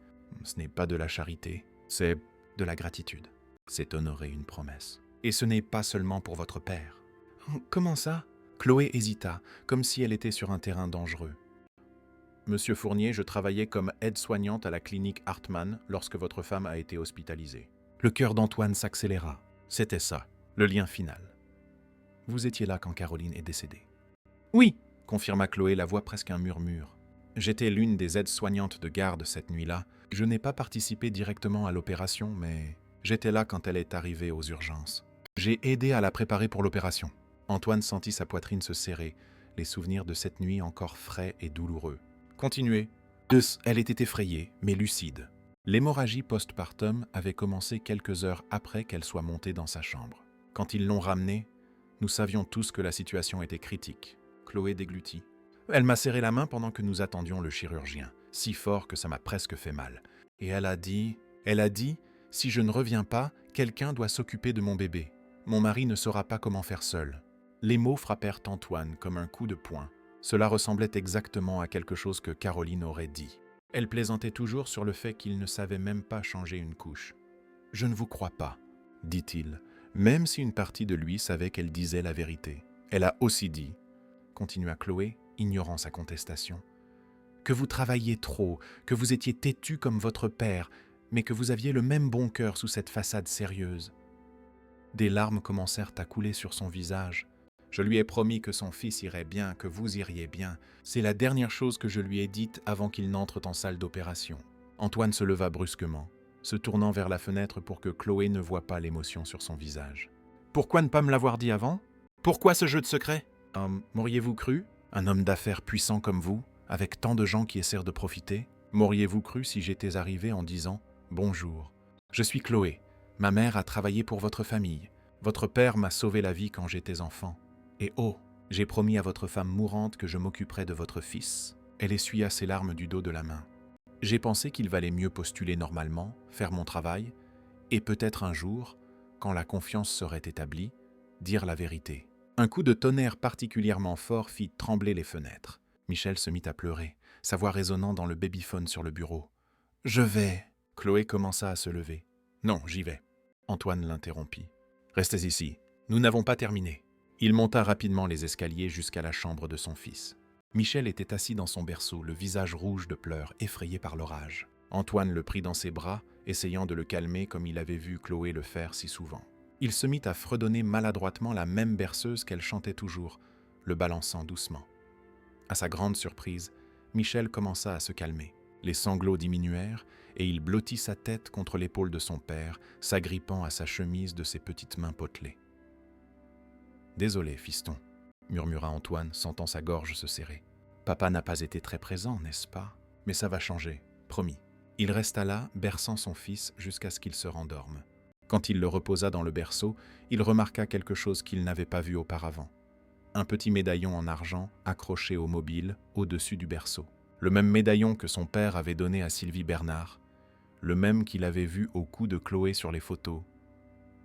Ce n'est pas de la charité, c'est de la gratitude. C'est honorer une promesse. Et ce n'est pas seulement pour votre père. Comment ça ? Chloé hésita, comme si elle était sur un terrain dangereux. Monsieur Fournier, je travaillais comme aide-soignante à la clinique Hartmann lorsque votre femme a été hospitalisée. Le cœur d'Antoine s'accéléra. C'était ça, le lien final. Vous étiez là quand Caroline est décédée. Oui, confirma Chloé, la voix presque un murmure. J'étais l'une des aides-soignantes de garde cette nuit-là. Je n'ai pas participé directement à l'opération, mais j'étais là quand elle est arrivée aux urgences. J'ai aidé à la préparer pour l'opération. Antoine sentit sa poitrine se serrer, les souvenirs de cette nuit encore frais et douloureux. Continuez. Elle était effrayée, mais lucide. L'hémorragie postpartum avait commencé quelques heures après qu'elle soit montée dans sa chambre. Quand ils l'ont ramenée, nous savions tous que la situation était critique. Chloé déglutit. Elle m'a serré la main pendant que nous attendions le chirurgien, si fort que ça m'a presque fait mal. Et elle a dit, si je ne reviens pas, quelqu'un doit s'occuper de mon bébé. Mon mari ne saura pas comment faire seul. Les mots frappèrent Antoine comme un coup de poing. Cela ressemblait exactement à quelque chose que Caroline aurait dit. Elle plaisantait toujours sur le fait qu'il ne savait même pas changer une couche. « Je ne vous crois pas, » dit-il, même si une partie de lui savait qu'elle disait la vérité. Elle a aussi dit, continua Chloé, ignorant sa contestation, que vous travailliez trop, que vous étiez têtu comme votre père, mais que vous aviez le même bon cœur sous cette façade sérieuse. Des larmes commencèrent à couler sur son visage. Je lui ai promis que son fils irait bien, que vous iriez bien. C'est la dernière chose que je lui ai dite avant qu'il n'entre en salle d'opération. Antoine se leva brusquement, se tournant vers la fenêtre pour que Chloé ne voie pas l'émotion sur son visage. « Pourquoi ne pas me l'avoir dit avant ? Pourquoi ce jeu de secret ? M'auriez-vous cru ? Un homme d'affaires puissant comme vous, avec tant de gens qui essaient de profiter ? M'auriez-vous cru si j'étais arrivé en disant « Bonjour, je suis Chloé. Ma mère a travaillé pour votre famille. Votre père m'a sauvé la vie quand j'étais enfant. Et oh, j'ai promis à votre femme mourante que je m'occuperais de votre fils. » Elle essuya ses larmes du dos de la main. J'ai pensé qu'il valait mieux postuler normalement, faire mon travail, et peut-être un jour, quand la confiance serait établie, dire la vérité. Un coup de tonnerre particulièrement fort fit trembler les fenêtres. Michel se mit à pleurer, sa voix résonnant dans le babyphone sur le bureau. « Je vais !» Chloé commença à se lever. « Non, j'y vais. » Antoine l'interrompit. « Restez ici, nous n'avons pas terminé. » Il monta rapidement les escaliers jusqu'à la chambre de son fils. Michel était assis dans son berceau, le visage rouge de pleurs, effrayé par l'orage. Antoine le prit dans ses bras, essayant de le calmer comme il avait vu Chloé le faire si souvent. Il se mit à fredonner maladroitement la même berceuse qu'elle chantait toujours, le balançant doucement. À sa grande surprise, Michel commença à se calmer. Les sanglots diminuèrent et il blottit sa tête contre l'épaule de son père, s'agrippant à sa chemise de ses petites mains potelées. « Désolé, fiston, » murmura Antoine, sentant sa gorge se serrer. « Papa n'a pas été très présent, n'est-ce pas? Mais ça va changer, promis. » Il resta là, berçant son fils jusqu'à ce qu'il se rendorme. Quand il le reposa dans le berceau, il remarqua quelque chose qu'il n'avait pas vu auparavant. Un petit médaillon en argent accroché au mobile au-dessus du berceau. Le même médaillon que son père avait donné à Sylvie Bernard, le même qu'il avait vu au cou de Chloé sur les photos.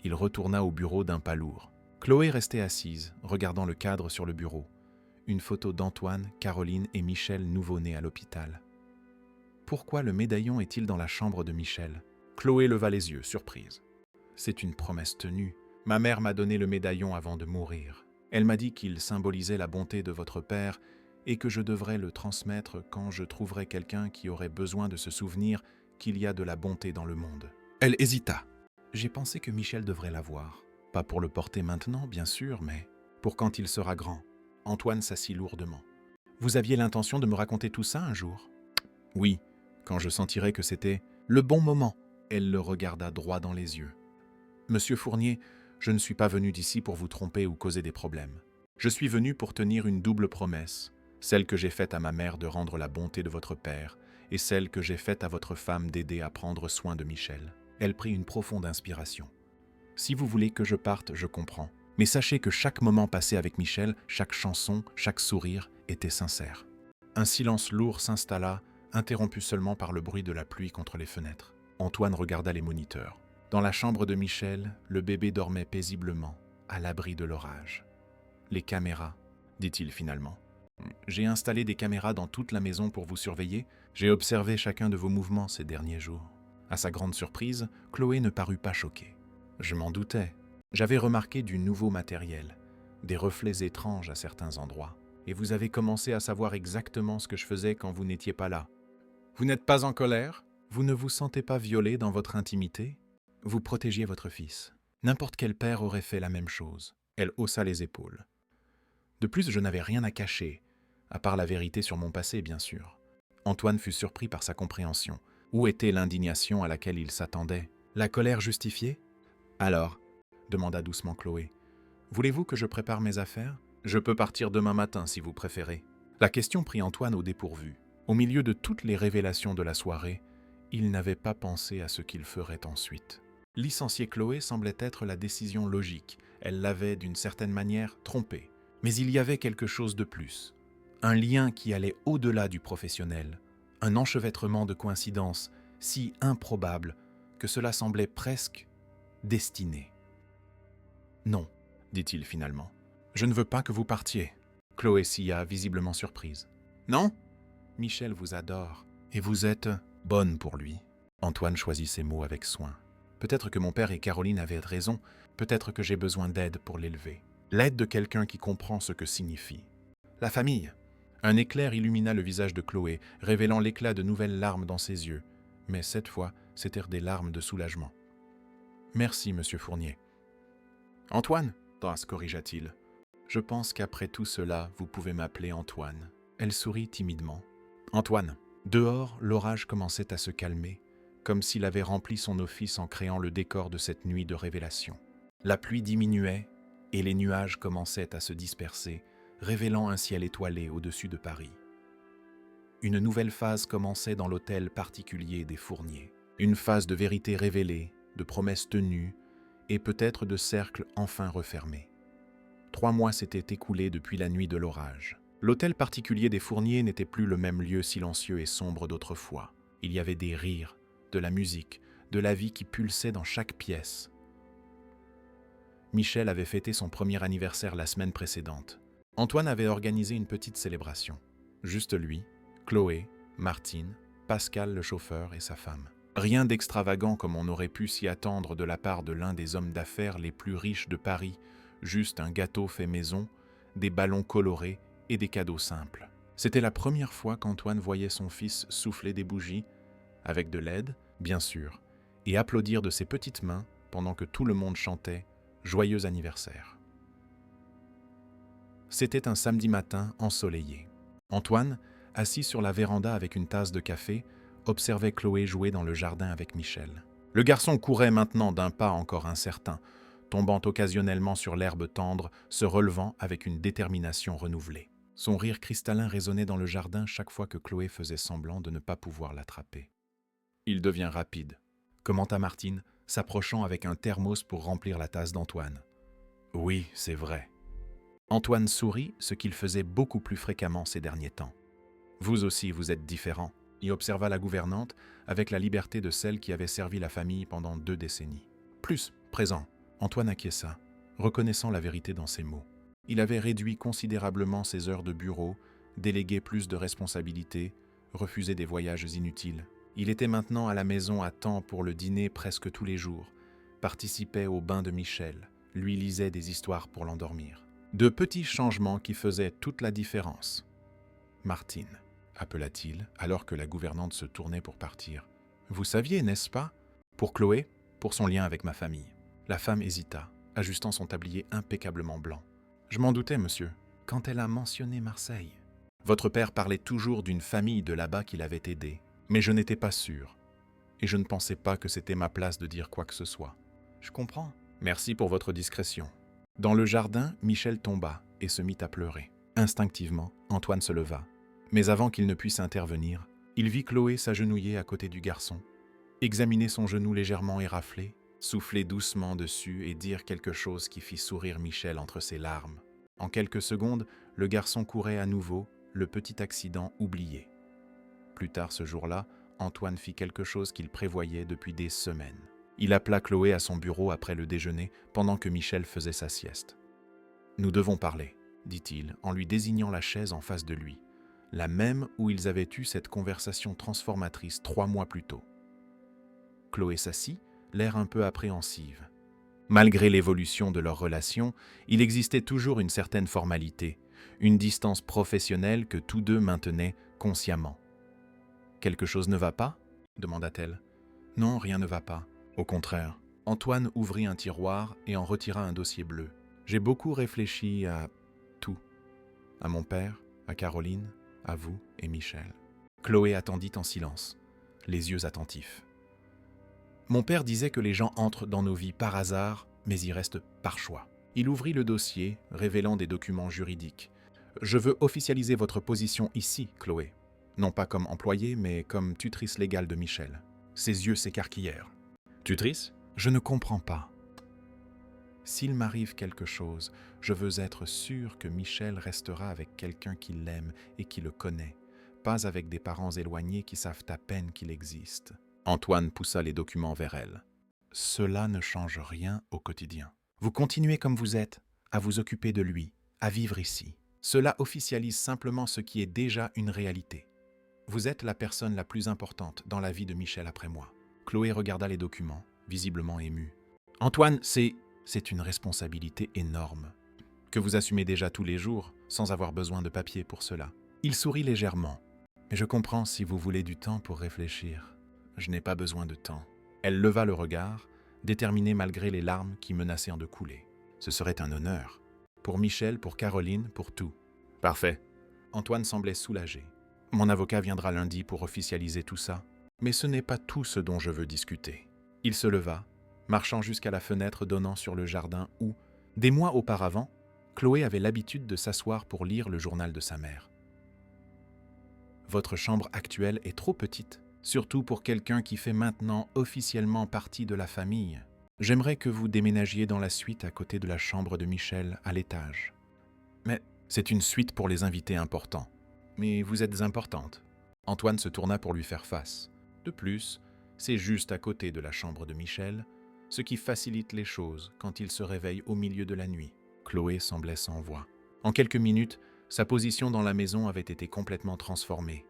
Il retourna au bureau d'un pas lourd. Chloé restait assise, regardant le cadre sur le bureau. Une photo d'Antoine, Caroline et Michel nouveau-nés à l'hôpital. Pourquoi le médaillon est-il dans la chambre de Michel? Chloé leva les yeux, surprise. C'est une promesse tenue. Ma mère m'a donné le médaillon avant de mourir. Elle m'a dit qu'il symbolisait la bonté de votre père et que je devrais le transmettre quand je trouverais quelqu'un qui aurait besoin de se souvenir qu'il y a de la bonté dans le monde. Elle hésita. J'ai pensé que Michel devrait l'avoir. Pas pour le porter maintenant, bien sûr, mais pour quand il sera grand. Antoine s'assit lourdement. Vous aviez l'intention de me raconter tout ça un jour? Oui, quand je sentirais que c'était le bon moment. Elle le regarda droit dans les yeux. Monsieur Fournier, je ne suis pas venu d'ici pour vous tromper ou causer des problèmes. Je suis venu pour tenir une double promesse, celle que j'ai faite à ma mère de rendre la bonté de votre père et celle que j'ai faite à votre femme d'aider à prendre soin de Michel. Elle prit une profonde inspiration. Si vous voulez que je parte, je comprends. Mais sachez que chaque moment passé avec Michel, chaque chanson, chaque sourire était sincère. Un silence lourd s'installa, interrompu seulement par le bruit de la pluie contre les fenêtres. Antoine regarda les moniteurs. Dans la chambre de Michel, le bébé dormait paisiblement, à l'abri de l'orage. « Les caméras, dit-il finalement. J'ai installé des caméras dans toute la maison pour vous surveiller. J'ai observé chacun de vos mouvements ces derniers jours. » À sa grande surprise, Chloé ne parut pas choquée. « Je m'en doutais. J'avais remarqué du nouveau matériel, des reflets étranges à certains endroits. Et vous avez commencé à savoir exactement ce que je faisais quand vous n'étiez pas là. Vous n'êtes pas en colère? Vous ne vous sentez pas violé dans votre intimité? Vous protégiez votre fils. N'importe quel père aurait fait la même chose. » Elle haussa les épaules. De plus, je n'avais rien à cacher, à part la vérité sur mon passé, bien sûr. Antoine fut surpris par sa compréhension. Où était l'indignation à laquelle il s'attendait? La colère justifiée? Alors, demanda doucement Chloé, voulez-vous que je prépare mes affaires? Je peux partir demain matin si vous préférez. La question prit Antoine au dépourvu. Au milieu de toutes les révélations de la soirée, il n'avait pas pensé à ce qu'il ferait ensuite. Licencier Chloé semblait être la décision logique. Elle l'avait, d'une certaine manière, trompée. Mais il y avait quelque chose de plus. Un lien qui allait au-delà du professionnel. Un enchevêtrement de coïncidences si improbable que cela semblait presque destiné. « Non, dit-il finalement. Je ne veux pas que vous partiez. » Chloé sia, visiblement surprise. « Non? Michel vous adore, et vous êtes bonne pour lui. » Antoine choisit ses mots avec soin. Peut-être que mon père et Caroline avaient raison, peut-être que j'ai besoin d'aide pour l'élever. L'aide de quelqu'un qui comprend ce que signifie. La famille. Un éclair illumina le visage de Chloé, révélant l'éclat de nouvelles larmes dans ses yeux. Mais cette fois, c'étaient des larmes de soulagement. « Merci, monsieur Fournier. »« Antoine » corrigea-t-il. « Je pense qu'après tout cela, vous pouvez m'appeler Antoine. » Elle sourit timidement. « Antoine. » Dehors, l'orage commençait à se calmer, comme s'il avait rempli son office en créant le décor de cette nuit de révélation. La pluie diminuait et les nuages commençaient à se disperser, révélant un ciel étoilé au-dessus de Paris. Une nouvelle phase commençait dans l'hôtel particulier des Fourniers. Une phase de vérité révélée, de promesses tenues et peut-être de cercles enfin refermés. 3 mois s'étaient écoulés depuis la nuit de l'orage. L'hôtel particulier des Fourniers n'était plus le même lieu silencieux et sombre d'autrefois. Il y avait des rires, de la musique, de la vie qui pulsait dans chaque pièce. Michel avait fêté son premier anniversaire la semaine précédente. Antoine avait organisé une petite célébration. Juste lui, Chloé, Martine, Pascal le chauffeur et sa femme. Rien d'extravagant comme on aurait pu s'y attendre de la part de l'un des hommes d'affaires les plus riches de Paris, juste un gâteau fait maison, des ballons colorés et des cadeaux simples. C'était la première fois qu'Antoine voyait son fils souffler des bougies, avec de l'aide, bien sûr, et applaudir de ses petites mains pendant que tout le monde chantait « Joyeux anniversaire ». C'était un samedi matin ensoleillé. Antoine, assis sur la véranda avec une tasse de café, observait Chloé jouer dans le jardin avec Michel. Le garçon courait maintenant d'un pas encore incertain, tombant occasionnellement sur l'herbe tendre, se relevant avec une détermination renouvelée. Son rire cristallin résonnait dans le jardin chaque fois que Chloé faisait semblant de ne pas pouvoir l'attraper. Il devient rapide, commenta Martine, s'approchant avec un thermos pour remplir la tasse d'Antoine. Oui, c'est vrai. Antoine sourit, ce qu'il faisait beaucoup plus fréquemment ces derniers temps. Vous aussi, vous êtes différent, y observa la gouvernante avec la liberté de celle qui avait servi la famille pendant 2 décennies. Plus présent, Antoine acquiesça, reconnaissant la vérité dans ses mots. Il avait réduit considérablement ses heures de bureau, délégué plus de responsabilités, refusé des voyages inutiles. Il était maintenant à la maison à temps pour le dîner presque tous les jours, participait au bain de Michel, lui lisait des histoires pour l'endormir. De petits changements qui faisaient toute la différence. « Martine », appela-t-il, alors que la gouvernante se tournait pour partir. « Vous saviez, n'est-ce pas? Pour Chloé, pour son lien avec ma famille. » La femme hésita, ajustant son tablier impeccablement blanc. « Je m'en doutais, monsieur. Quand elle a mentionné Marseille. Votre père parlait toujours d'une famille de là-bas qui l'avait aidé. Mais je n'étais pas sûr. Et je ne pensais pas que c'était ma place de dire quoi que ce soit. Je comprends. Merci pour votre discrétion. » Dans le jardin, Michel tomba et se mit à pleurer. Instinctivement, Antoine se leva. Mais avant qu'il ne puisse intervenir, il vit Chloé s'agenouiller à côté du garçon, examiner son genou légèrement éraflé, souffler doucement dessus et dire quelque chose qui fit sourire Michel entre ses larmes. En quelques secondes, le garçon courait à nouveau, le petit accident oublié. Plus tard ce jour-là, Antoine fit quelque chose qu'il prévoyait depuis des semaines. Il appela Chloé à son bureau après le déjeuner, pendant que Michel faisait sa sieste. « Nous devons parler », dit-il, en lui désignant la chaise en face de lui, la même où ils avaient eu cette conversation transformatrice 3 mois plus tôt. Chloé s'assit, l'air un peu appréhensive. Malgré l'évolution de leur relation, il existait toujours une certaine formalité, une distance professionnelle que tous deux maintenaient consciemment. « Quelque chose ne va pas ?» demanda-t-elle. « Non, rien ne va pas. Au contraire. » Antoine ouvrit un tiroir et en retira un dossier bleu. « J'ai beaucoup réfléchi à tout. À mon père, à Caroline, à vous et Michel. » Chloé attendit en silence, les yeux attentifs. « Mon père disait que les gens entrent dans nos vies par hasard, mais y restent par choix. » Il ouvrit le dossier, révélant des documents juridiques. « Je veux officialiser votre position ici, Chloé. Non pas comme employée, mais comme tutrice légale de Michel. » Ses yeux s'écarquillèrent. « Tutrice ? Je ne comprends pas. S'il m'arrive quelque chose, je veux être sûr que Michel restera avec quelqu'un qui l'aime et qui le connaît, pas avec des parents éloignés qui savent à peine qu'il existe. » Antoine poussa les documents vers elle. « Cela ne change rien au quotidien. Vous continuez comme vous êtes, à vous occuper de lui, à vivre ici. Cela officialise simplement ce qui est déjà une réalité. Vous êtes la personne la plus importante dans la vie de Michel après moi. » Chloé regarda les documents, visiblement émue. « Antoine, c'est une responsabilité énorme, que vous assumez déjà tous les jours, sans avoir besoin de papier pour cela. » Il sourit légèrement. « Mais je comprends si vous voulez du temps pour réfléchir. Je n'ai pas besoin de temps. » Elle leva le regard, déterminée malgré les larmes qui menaçaient de couler. Ce serait un honneur. Pour Michel, pour Caroline, pour tout. « Parfait. » Antoine semblait soulagé. « Mon avocat viendra lundi pour officialiser tout ça. Mais ce n'est pas tout ce dont je veux discuter. » Il se leva, marchant jusqu'à la fenêtre donnant sur le jardin où, des mois auparavant, Chloé avait l'habitude de s'asseoir pour lire le journal de sa mère. « Votre chambre actuelle est trop petite, surtout pour quelqu'un qui fait maintenant officiellement partie de la famille. J'aimerais que vous déménagiez dans la suite à côté de la chambre de Michel, à l'étage. Mais c'est une suite pour les invités importants. Mais vous êtes importante. » Antoine se tourna pour lui faire face. De plus, c'est juste à côté de la chambre de Michel, ce qui facilite les choses quand il se réveille au milieu de la nuit. Chloé semblait sans voix. En quelques minutes, sa position dans la maison avait été complètement transformée.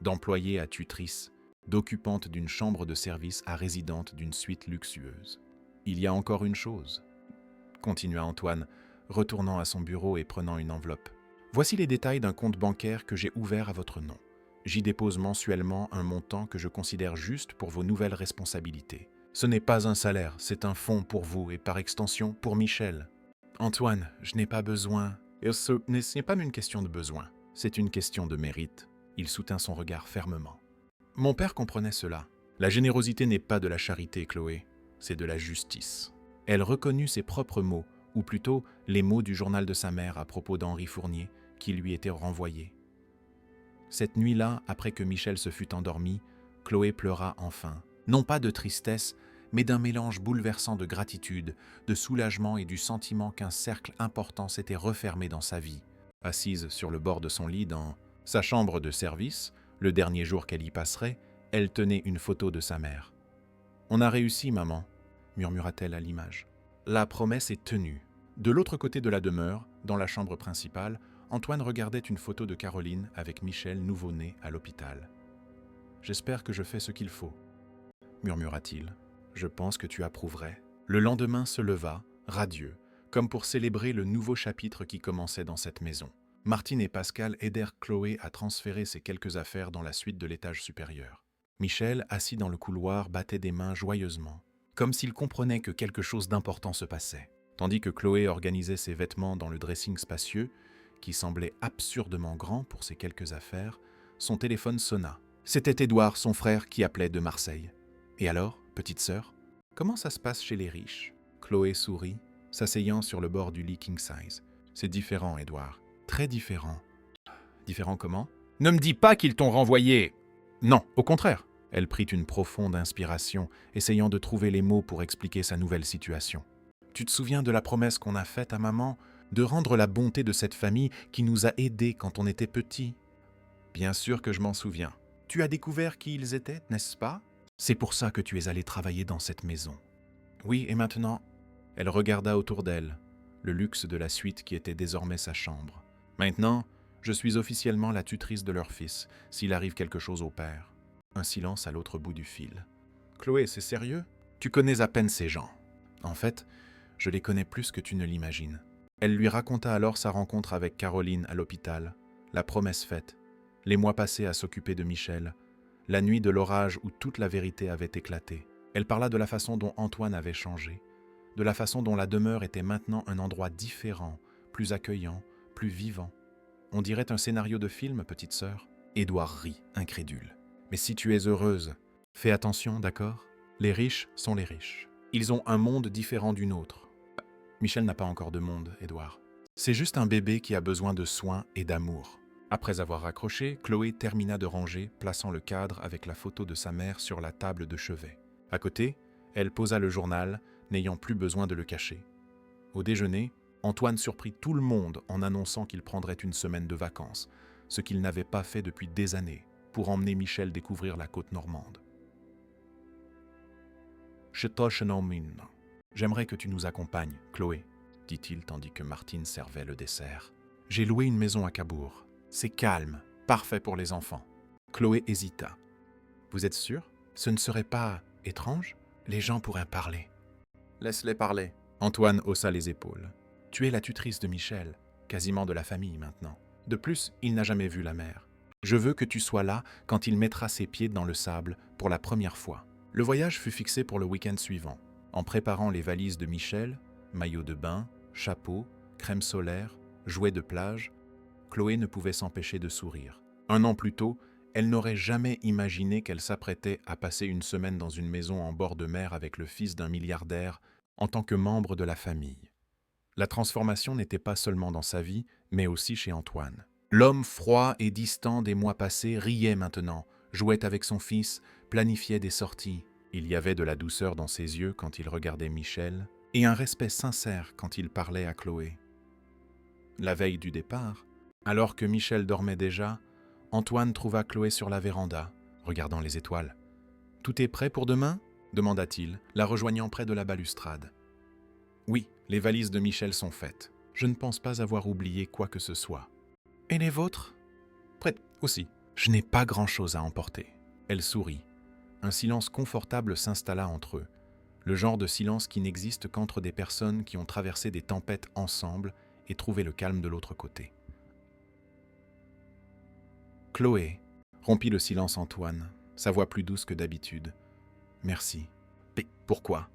D'employée à tutrice, d'occupante d'une chambre de service à résidente d'une suite luxueuse. « Il y a encore une chose, » continua Antoine, retournant à son bureau et prenant une enveloppe. « Voici les détails d'un compte bancaire que j'ai ouvert à votre nom. J'y dépose mensuellement un montant que je considère juste pour vos nouvelles responsabilités. Ce n'est pas un salaire, c'est un fonds pour vous et par extension pour Michel. Antoine, je n'ai pas besoin. Et ce n'est pas une question de besoin, c'est une question de mérite. » Il soutint son regard fermement. « Mon père comprenait cela. La générosité n'est pas de la charité, Chloé, c'est de la justice. Elle reconnut ses propres mots, ou plutôt les mots du journal de sa mère à propos d'Henri Fournier, qui lui étaient renvoyés. Cette nuit-là, après que Michel se fut endormi, Chloé pleura enfin, non pas de tristesse, mais d'un mélange bouleversant de gratitude, de soulagement et du sentiment qu'un cercle important s'était refermé dans sa vie. Assise sur le bord de son lit dans sa chambre de service, le dernier jour qu'elle y passerait, elle tenait une photo de sa mère. « On a réussi, maman », murmura-t-elle à l'image. La promesse est tenue. De l'autre côté de la demeure, dans la chambre principale, Antoine regardait une photo de Caroline avec Michel nouveau-né à l'hôpital. « J'espère que je fais ce qu'il faut », murmura-t-il. « Je pense que tu approuverais. » Le lendemain se leva, radieux, comme pour célébrer le nouveau chapitre qui commençait dans cette maison. Martine et Pascal aidèrent Chloé à transférer ses quelques affaires dans la suite de l'étage supérieur. Michel, assis dans le couloir, battait des mains joyeusement, comme s'il comprenait que quelque chose d'important se passait. Tandis que Chloé organisait ses vêtements dans le dressing spacieux, qui semblait absurdement grand pour ses quelques affaires, son téléphone sonna. C'était Édouard, son frère, qui appelait de Marseille. « Et alors, petite sœur, comment ça se passe chez les riches ?» Chloé sourit, s'asseyant sur le bord du lit king size. « C'est différent, Édouard. Très différent. »« Différent comment ?»« Ne me dis pas qu'ils t'ont renvoyé !»« Non, au contraire. » Elle prit une profonde inspiration, essayant de trouver les mots pour expliquer sa nouvelle situation. « Tu te souviens de la promesse qu'on a faite à maman de rendre la bonté de cette famille qui nous a aidés quand on était petits ? » Bien sûr que je m'en souviens. Tu as découvert qui ils étaient, n'est-ce pas ? C'est pour ça que tu es allé travailler dans cette maison. Oui, et maintenant ? Elle regarda autour d'elle, le luxe de la suite qui était désormais sa chambre. Maintenant, je suis officiellement la tutrice de leur fils, s'il arrive quelque chose au père. Un silence à l'autre bout du fil. Chloé, c'est sérieux ? Tu connais à peine ces gens. En fait, je les connais plus que tu ne l'imagines. Elle lui raconta alors sa rencontre avec Caroline à l'hôpital, la promesse faite, les mois passés à s'occuper de Michel, la nuit de l'orage où toute la vérité avait éclaté. Elle parla de la façon dont Antoine avait changé, de la façon dont la demeure était maintenant un endroit différent, plus accueillant, plus vivant. On dirait un scénario de film, petite sœur. Édouard rit, incrédule. Mais si tu es heureuse, fais attention, d'accord ? Les riches sont les riches. Ils ont un monde différent du nôtre. Michel n'a pas encore de monde, Édouard. C'est juste un bébé qui a besoin de soins et d'amour. Après avoir raccroché, Chloé termina de ranger, plaçant le cadre avec la photo de sa mère sur la table de chevet. À côté, elle posa le journal, n'ayant plus besoin de le cacher. Au déjeuner, Antoine surprit tout le monde en annonçant qu'il prendrait une semaine de vacances, ce qu'il n'avait pas fait depuis des années, pour emmener Michel découvrir la côte normande. « J'aimerais que tu nous accompagnes, Chloé, » dit-il tandis que Martine servait le dessert. « J'ai loué une maison à Cabourg. C'est calme, parfait pour les enfants. » Chloé hésita. « Vous êtes sûr ? Ce ne serait pas étrange ? Les gens pourraient parler. »« Laisse-les parler. » Antoine haussa les épaules. « Tu es la tutrice de Michel, quasiment de la famille maintenant. De plus, il n'a jamais vu la mère. Je veux que tu sois là quand il mettra ses pieds dans le sable pour la première fois. » Le voyage fut fixé pour le week-end suivant. En préparant les valises de Michel, maillot de bain, chapeau, crème solaire, jouets de plage, Chloé ne pouvait s'empêcher de sourire. 1 an plus tôt, elle n'aurait jamais imaginé qu'elle s'apprêtait à passer une semaine dans une maison en bord de mer avec le fils d'un milliardaire en tant que membre de la famille. La transformation n'était pas seulement dans sa vie, mais aussi chez Antoine. L'homme froid et distant des mois passés riait maintenant, jouait avec son fils, planifiait des sorties. Il y avait de la douceur dans ses yeux quand il regardait Michel et un respect sincère quand il parlait à Chloé. La veille du départ, alors que Michel dormait déjà, Antoine trouva Chloé sur la véranda, regardant les étoiles. « Tout est prêt pour demain ?» demanda-t-il, la rejoignant près de la balustrade. « Oui, les valises de Michel sont faites. Je ne pense pas avoir oublié quoi que ce soit. »« Et les vôtres ?»« Prêtes aussi. Je n'ai pas grand-chose à emporter. » Elle sourit. Un silence confortable s'installa entre eux, le genre de silence qui n'existe qu'entre des personnes qui ont traversé des tempêtes ensemble et trouvé le calme de l'autre côté. « Chloé, » rompit le silence Antoine, sa voix plus douce que d'habitude. « Merci. » « Mais pourquoi ?»«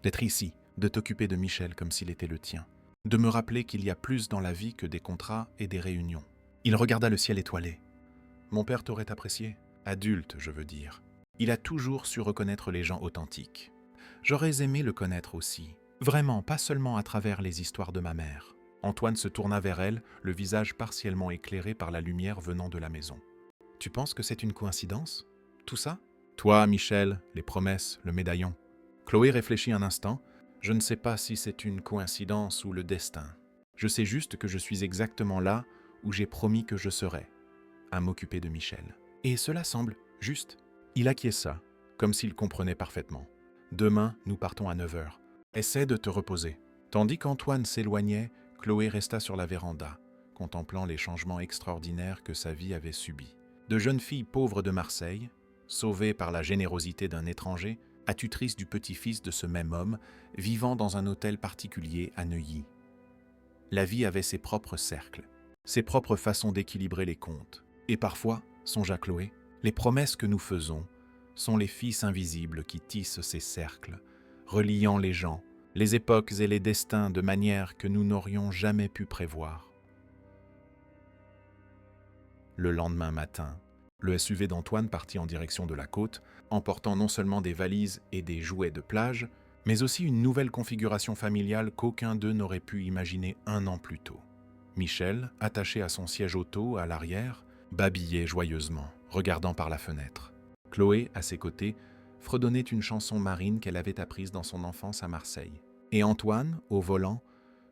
D'être ici, de t'occuper de Michel comme s'il était le tien, de me rappeler qu'il y a plus dans la vie que des contrats et des réunions. » Il regarda le ciel étoilé. « Mon père t'aurait apprécié. Adulte, je veux dire. Il a toujours su reconnaître les gens authentiques. J'aurais aimé le connaître aussi. Vraiment, pas seulement à travers les histoires de ma mère. Antoine se tourna vers elle, le visage partiellement éclairé par la lumière venant de la maison. Tu penses que c'est une coïncidence? Tout ça? Toi, Michel, les promesses, le médaillon. Chloé réfléchit un instant. Je ne sais pas si c'est une coïncidence ou le destin. Je sais juste que je suis exactement là où j'ai promis que je serais, à m'occuper de Michel. Et cela semble juste. Il acquiesça, comme s'il comprenait parfaitement. Demain, nous partons à 9 heures. Essaie de te reposer. Tandis qu'Antoine s'éloignait, Chloé resta sur la véranda, contemplant les changements extraordinaires que sa vie avait subis. De jeune fille pauvre de Marseille, sauvée par la générosité d'un étranger, attutrice du petit-fils de ce même homme, vivant dans un hôtel particulier à Neuilly. La vie avait ses propres cercles, ses propres façons d'équilibrer les comptes. Et parfois, songea Chloé, les promesses que nous faisons sont les fils invisibles qui tissent ces cercles, reliant les gens, les époques et les destins de manière que nous n'aurions jamais pu prévoir. Le lendemain matin, le SUV d'Antoine partit en direction de la côte, emportant non seulement des valises et des jouets de plage, mais aussi une nouvelle configuration familiale qu'aucun d'eux n'aurait pu imaginer un an plus tôt. Michel, attaché à son siège auto à l'arrière, babillait joyeusement, regardant par la fenêtre. Chloé, à ses côtés, fredonnait une chanson marine qu'elle avait apprise dans son enfance à Marseille. Et Antoine, au volant,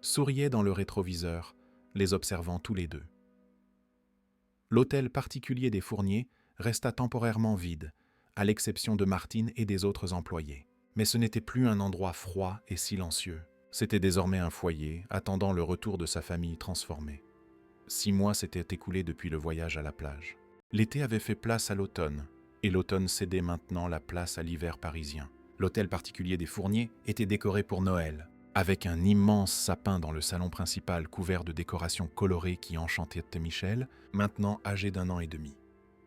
souriait dans le rétroviseur, les observant tous les deux. L'hôtel particulier des Fournier resta temporairement vide, à l'exception de Martine et des autres employés. Mais ce n'était plus un endroit froid et silencieux. C'était désormais un foyer, attendant le retour de sa famille transformée. 6 mois s'étaient écoulés depuis le voyage à la plage. L'été avait fait place à l'automne, et l'automne cédait maintenant la place à l'hiver parisien. L'hôtel particulier des Fournier était décoré pour Noël, avec un immense sapin dans le salon principal couvert de décorations colorées qui enchantaient Michel, maintenant âgé d'1 an et demi.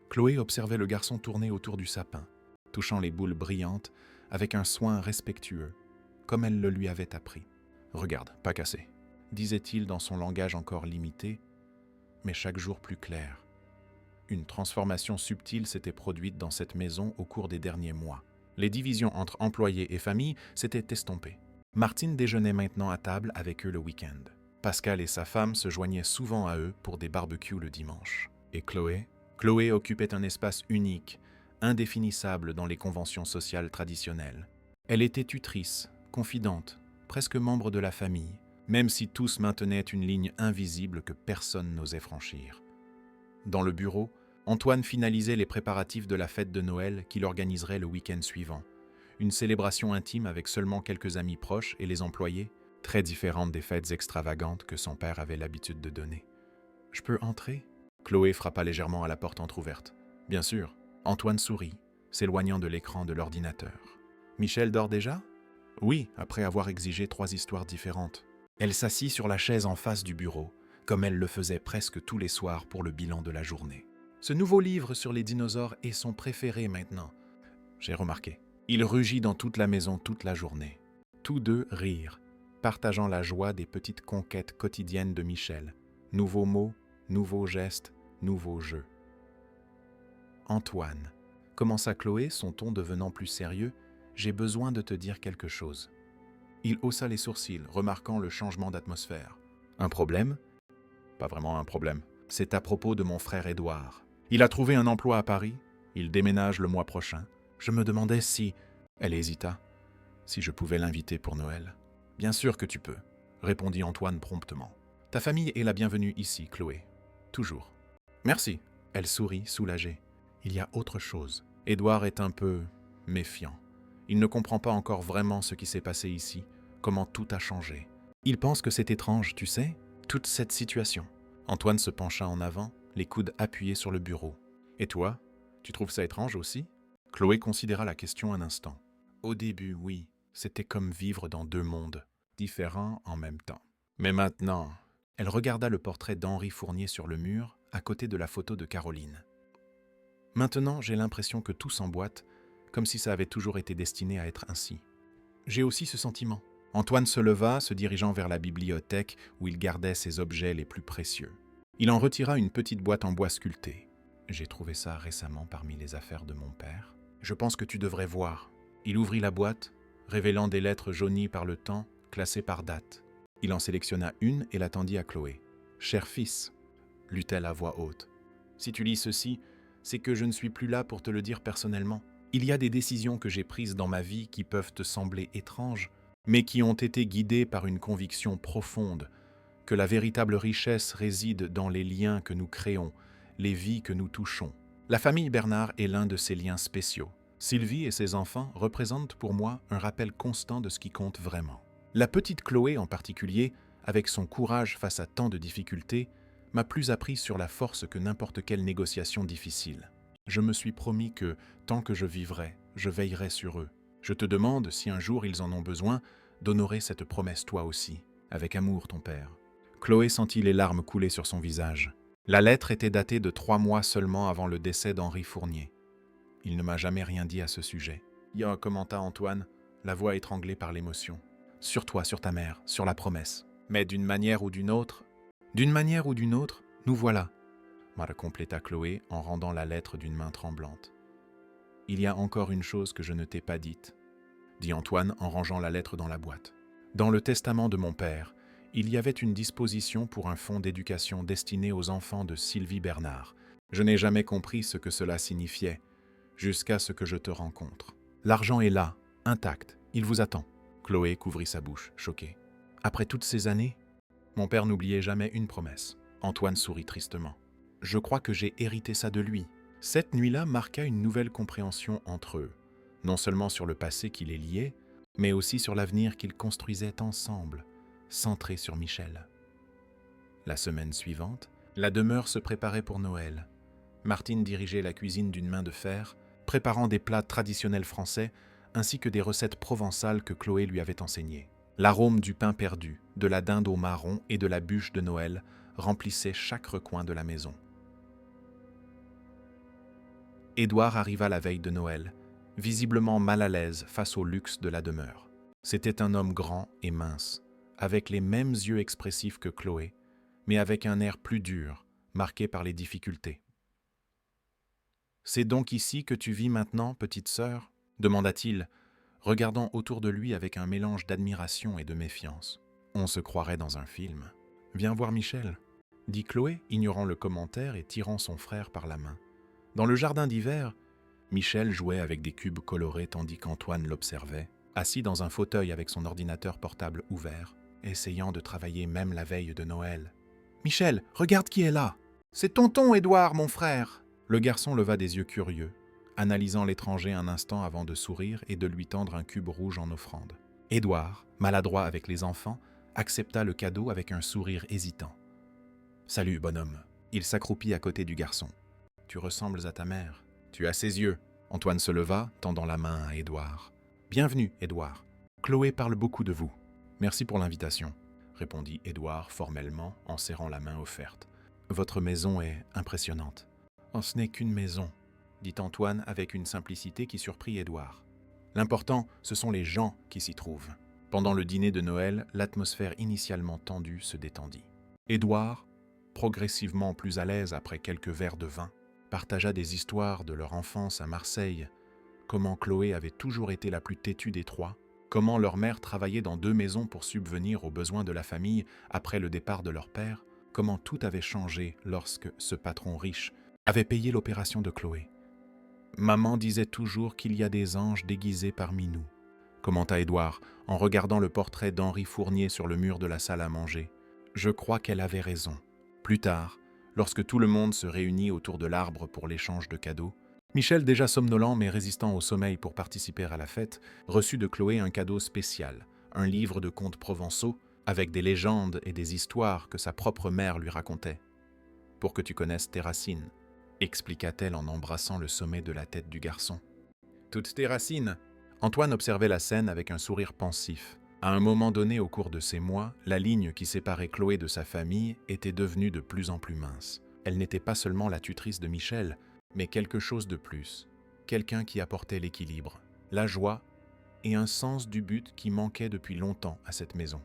Chloé observait le garçon tourner autour du sapin, touchant les boules brillantes avec un soin respectueux, comme elle le lui avait appris. « Regarde, pas cassé », disait-il dans son langage encore limité, mais chaque jour plus clair. Une transformation subtile s'était produite dans cette maison au cours des derniers mois. Les divisions entre employés et famille s'étaient estompées. Martine déjeunait maintenant à table avec eux le week-end. Pascal et sa femme se joignaient souvent à eux pour des barbecues le dimanche. Et Chloé occupait un espace unique, indéfinissable dans les conventions sociales traditionnelles. Elle était tutrice, confidente, presque membre de la famille, même si tous maintenaient une ligne invisible que personne n'osait franchir. Dans le bureau, Antoine finalisait les préparatifs de la fête de Noël qu'il organiserait le week-end suivant. Une célébration intime avec seulement quelques amis proches et les employés, très différente des fêtes extravagantes que son père avait l'habitude de donner. « Je peux entrer ?» Chloé frappa légèrement à la porte entr'ouverte. « Bien sûr. » Antoine sourit, s'éloignant de l'écran de l'ordinateur. « Michel dort déjà ?» « Oui, après avoir exigé 3 histoires différentes. » Elle s'assit sur la chaise en face du bureau, comme elle le faisait presque tous les soirs pour le bilan de la journée. « Ce nouveau livre sur les dinosaures est son préféré maintenant. » J'ai remarqué. Il rugit dans toute la maison toute la journée. Tous deux rirent, partageant la joie des petites conquêtes quotidiennes de Michel. Nouveaux mots, nouveaux gestes, nouveaux jeux. « Antoine, » commença Chloé, son ton devenant plus sérieux, « j'ai besoin de te dire quelque chose. » Il haussa les sourcils, remarquant le changement d'atmosphère. « Un problème ?»« Pas vraiment un problème. C'est à propos de mon frère Édouard. Il a trouvé un emploi à Paris. Il déménage le mois prochain. Je me demandais si... » Elle hésita. « Si je pouvais l'inviter pour Noël. »« Bien sûr que tu peux, » répondit Antoine promptement. « Ta famille est la bienvenue ici, Chloé. Toujours. »« Merci. » Elle sourit, soulagée. « Il y a autre chose. Édouard est un peu... méfiant. Il ne comprend pas encore vraiment ce qui s'est passé ici, comment tout a changé. Il pense que c'est étrange, tu sais, toute cette situation. » Antoine se pencha en avant, les coudes appuyés sur le bureau. « Et toi, tu trouves ça étrange aussi ?» Chloé considéra la question un instant. Au début, oui, c'était comme vivre dans 2 mondes, différents en même temps. Mais maintenant, elle regarda le portrait d'Henri Fournier sur le mur, à côté de la photo de Caroline. Maintenant, j'ai l'impression que tout s'emboîte, comme si ça avait toujours été destiné à être ainsi. J'ai aussi ce sentiment. Antoine se leva, se dirigeant vers la bibliothèque où il gardait ses objets les plus précieux. Il en retira une petite boîte en bois sculpté. J'ai trouvé ça récemment parmi les affaires de mon père. Je pense que tu devrais voir. Il ouvrit la boîte, révélant des lettres jaunies par le temps, classées par date. Il en sélectionna une et la tendit à Chloé. « Cher fils », lut-elle à voix haute, « si tu lis ceci, c'est que je ne suis plus là pour te le dire personnellement. Il y a des décisions que j'ai prises dans ma vie qui peuvent te sembler étranges, mais qui ont été guidées par une conviction profonde, que la véritable richesse réside dans les liens que nous créons, les vies que nous touchons. La famille Bernard est l'un de ces liens spéciaux. Sylvie et ses enfants représentent pour moi un rappel constant de ce qui compte vraiment. La petite Chloé en particulier, avec son courage face à tant de difficultés, m'a plus appris sur la force que n'importe quelle négociation difficile. Je me suis promis que, tant que je vivrai, je veillerai sur eux. Je te demande, si un jour ils en ont besoin, d'honorer cette promesse toi aussi. Avec amour, ton père. » Chloé sentit les larmes couler sur son visage. La lettre était datée de 3 mois seulement avant le décès d'Henri Fournier. Il ne m'a jamais rien dit à ce sujet. « Ya », commenta Antoine, la voix étranglée par l'émotion. « Sur toi, sur ta mère, sur la promesse. Mais d'une manière ou d'une autre, nous voilà, » compléta Chloé en rendant la lettre d'une main tremblante. « Il y a encore une chose que je ne t'ai pas dite, » dit Antoine en rangeant la lettre dans la boîte. « Dans le testament de mon père, il y avait une disposition pour un fonds d'éducation destiné aux enfants de Sylvie Bernard. Je n'ai jamais compris ce que cela signifiait, jusqu'à ce que je te rencontre. L'argent est là, intact, il vous attend. » Chloé couvrit sa bouche, choquée. « Après toutes ces années, mon père n'oubliait jamais une promesse. » Antoine sourit tristement. « Je crois que j'ai hérité ça de lui. » Cette nuit-là marqua une nouvelle compréhension entre eux, non seulement sur le passé qui les liait, mais aussi sur l'avenir qu'ils construisaient ensemble, centré sur Michel. La semaine suivante, la demeure se préparait pour Noël. Martine dirigeait la cuisine d'une main de fer, préparant des plats traditionnels français ainsi que des recettes provençales que Chloé lui avait enseignées. L'arôme du pain perdu, de la dinde au marron et de la bûche de Noël remplissait chaque recoin de la maison. Édouard arriva la veille de Noël, visiblement mal à l'aise face au luxe de la demeure. C'était un homme grand et mince, avec les mêmes yeux expressifs que Chloé, mais avec un air plus dur, marqué par les difficultés. « C'est donc ici que tu vis maintenant, petite sœur ?» demanda-t-il, regardant autour de lui avec un mélange d'admiration et de méfiance. « On se croirait dans un film. »« Viens voir Michel » dit Chloé, ignorant le commentaire et tirant son frère par la main. Dans le jardin d'hiver, Michel jouait avec des cubes colorés tandis qu'Antoine l'observait, assis dans un fauteuil avec son ordinateur portable ouvert, essayant de travailler même la veille de Noël. « Michel, regarde qui est là !»« C'est tonton Édouard, mon frère !» Le garçon leva des yeux curieux, analysant l'étranger un instant avant de sourire et de lui tendre un cube rouge en offrande. Édouard, maladroit avec les enfants, accepta le cadeau avec un sourire hésitant. « Salut, bonhomme !» Il s'accroupit à côté du garçon. « Tu ressembles à ta mère. Tu as ses yeux. » Antoine se leva, tendant la main à Édouard. « Bienvenue, Édouard. Chloé parle beaucoup de vous. »« Merci pour l'invitation, » répondit Édouard formellement en serrant la main offerte. « Votre maison est impressionnante. »« Oh, ce n'est qu'une maison, » dit Antoine avec une simplicité qui surprit Édouard. « L'important, ce sont les gens qui s'y trouvent. » Pendant le dîner de Noël, l'atmosphère initialement tendue se détendit. Édouard, progressivement plus à l'aise après quelques verres de vin, partagea des histoires de leur enfance à Marseille, comment Chloé avait toujours été la plus têtue des trois, comment leur mère travaillait dans 2 maisons pour subvenir aux besoins de la famille après le départ de leur père, comment tout avait changé lorsque ce patron riche avait payé l'opération de Chloé. « Maman disait toujours qu'il y a des anges déguisés parmi nous », commenta Édouard en regardant le portrait d'Henri Fournier sur le mur de la salle à manger. « Je crois qu'elle avait raison. » Plus tard, lorsque tout le monde se réunit autour de l'arbre pour l'échange de cadeaux, Michel, déjà somnolent mais résistant au sommeil pour participer à la fête, reçut de Chloé un cadeau spécial, un livre de contes provençaux avec des légendes et des histoires que sa propre mère lui racontait. « Pour que tu connaisses tes racines », expliqua-t-elle en embrassant le sommet de la tête du garçon. « Toutes tes racines !» Antoine observait la scène avec un sourire pensif. À un moment donné au cours de ces mois, la ligne qui séparait Chloé de sa famille était devenue de plus en plus mince. Elle n'était pas seulement la tutrice de Michel, mais quelque chose de plus. Quelqu'un qui apportait l'équilibre, la joie et un sens du but qui manquait depuis longtemps à cette maison.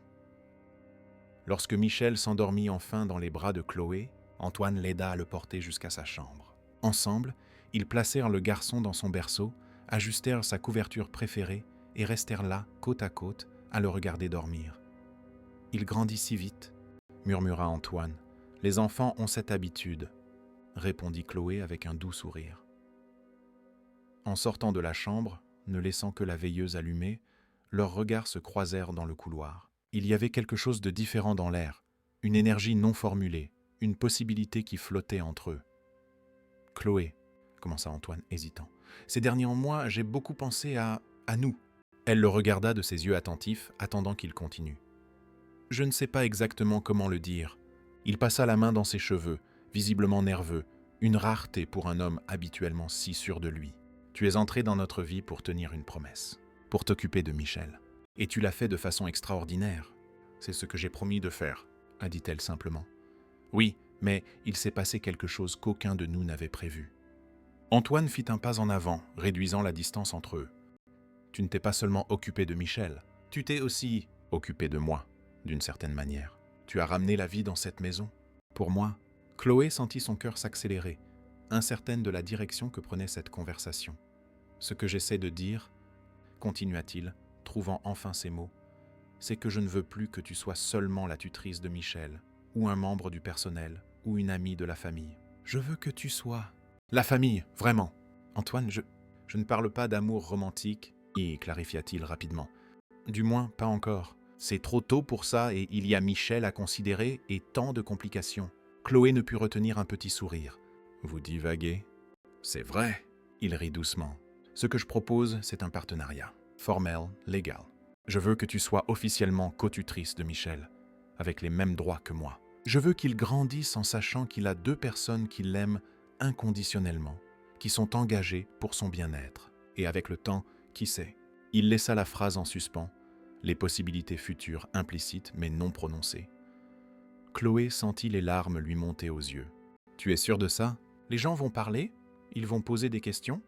Lorsque Michel s'endormit enfin dans les bras de Chloé, Antoine l'aida à le porter jusqu'à sa chambre. Ensemble, ils placèrent le garçon dans son berceau, ajustèrent sa couverture préférée et restèrent là, côte à côte, à le regarder dormir. « Il grandit si vite », murmura Antoine. « Les enfants ont cette habitude », répondit Chloé avec un doux sourire. En sortant de la chambre, ne laissant que la veilleuse allumée, leurs regards se croisèrent dans le couloir. Il y avait quelque chose de différent dans l'air, une énergie non formulée, une possibilité qui flottait entre eux. « Chloé », commença Antoine hésitant, « ces derniers mois, j'ai beaucoup pensé à nous. » Elle le regarda de ses yeux attentifs, attendant qu'il continue. « Je ne sais pas exactement comment le dire. » Il passa la main dans ses cheveux, visiblement nerveux, une rareté pour un homme habituellement si sûr de lui. « Tu es entré dans notre vie pour tenir une promesse, pour t'occuper de Michel. Et tu l'as fait de façon extraordinaire. C'est ce que j'ai promis de faire, » a dit-elle simplement. « Oui, mais il s'est passé quelque chose qu'aucun de nous n'avait prévu. » Antoine fit un pas en avant, réduisant la distance entre eux. « Tu ne t'es pas seulement occupé de Michel, tu t'es aussi occupé de moi, d'une certaine manière. Tu as ramené la vie dans cette maison. Pour moi, » Chloé sentit son cœur s'accélérer, incertaine de la direction que prenait cette conversation. « Ce que j'essaie de dire, » continua-t-il, trouvant enfin ses mots, « c'est que je ne veux plus que tu sois seulement la tutrice de Michel, ou un membre du personnel, ou une amie de la famille. Je veux que tu sois... la famille, vraiment. Antoine, je ne parle pas d'amour romantique, y clarifia-t-il rapidement. Du moins, pas encore. C'est trop tôt pour ça et il y a Michel à considérer et tant de complications. » Chloé ne put retenir un petit sourire. « Vous divaguez ? C'est vrai. » Il rit doucement. « Ce que je propose, c'est un partenariat. Formel, légal. Je veux que tu sois officiellement co-tutrice de Michel, avec les mêmes droits que moi. Je veux qu'il grandisse en sachant qu'il a 2 personnes qui l'aiment inconditionnellement, qui sont engagées pour son bien-être. Et avec le temps, qui sait ? » Il laissa la phrase en suspens, les possibilités futures implicites mais non prononcées. Chloé sentit les larmes lui monter aux yeux. « Tu es sûr de ça ? Les gens vont parler ? Ils vont poser des questions ? »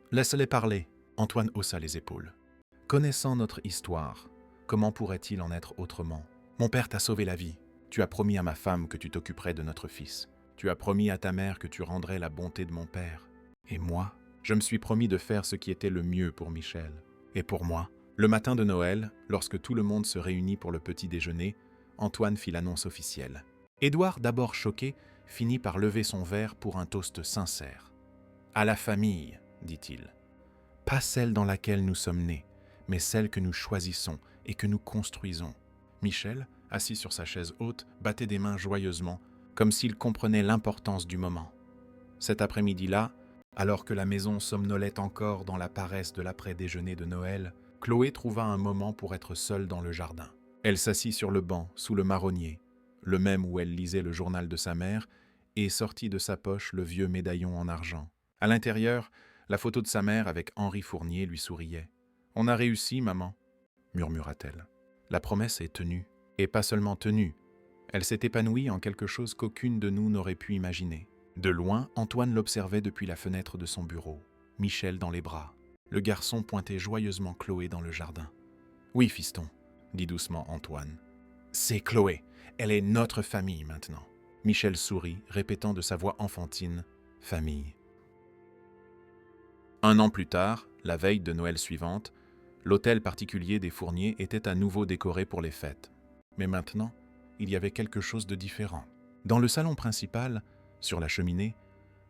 « Laisse-les parler. » Antoine haussa les épaules. « Connaissant notre histoire, comment pourrait-il en être autrement ? Mon père t'a sauvé la vie. Tu as promis à ma femme que tu t'occuperais de notre fils. Tu as promis à ta mère que tu rendrais la bonté de mon père. Et moi, je me suis promis de faire ce qui était le mieux pour Michel. Et pour moi, le matin de Noël, lorsque tout le monde se réunit pour le petit déjeuner, Antoine fit l'annonce officielle. Édouard, d'abord choqué, finit par lever son verre pour un toast sincère. « À la famille », dit-il. « Pas celle dans laquelle nous sommes nés, mais celle que nous choisissons et que nous construisons. » Michel, assis sur sa chaise haute, battait des mains joyeusement, comme s'il comprenait l'importance du moment. Cet après-midi-là, alors que la maison somnolait encore dans la paresse de l'après-déjeuner de Noël, Chloé trouva un moment pour être seule dans le jardin. Elle s'assit sur le banc, sous le marronnier, le même où elle lisait le journal de sa mère, et sortit de sa poche le vieux médaillon en argent. À l'intérieur, la photo de sa mère avec Henri Fournier lui souriait. « On a réussi, maman », murmura-t-elle. La promesse est tenue, et pas seulement tenue. Elle s'est épanouie en quelque chose qu'aucune de nous n'aurait pu imaginer. De loin, Antoine l'observait depuis la fenêtre de son bureau, Michel dans les bras. Le garçon pointait joyeusement Chloé dans le jardin. « Oui, fiston », dit doucement Antoine. « C'est Chloé. Elle est notre famille maintenant. » Michel sourit, répétant de sa voix enfantine « famille ». 1 an plus tard, la veille de Noël suivante, l'hôtel particulier des Fourniers était à nouveau décoré pour les fêtes. Mais maintenant, il y avait quelque chose de différent. Dans le salon principal, sur la cheminée,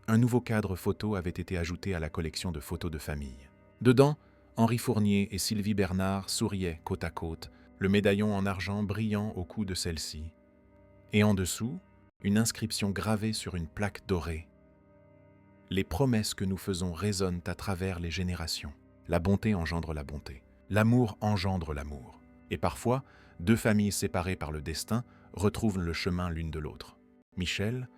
un nouveau cadre photo avait été ajouté à la collection de photos de famille. Dedans, Henri Fournier et Sylvie Bernard souriaient côte à côte, le médaillon en argent brillant au cou de celle-ci. Et en dessous, une inscription gravée sur une plaque dorée. « Les promesses que nous faisons résonnent à travers les générations. La bonté engendre la bonté. L'amour engendre l'amour. Et parfois, 2 familles séparées par le destin retrouvent le chemin l'une de l'autre. » Michel,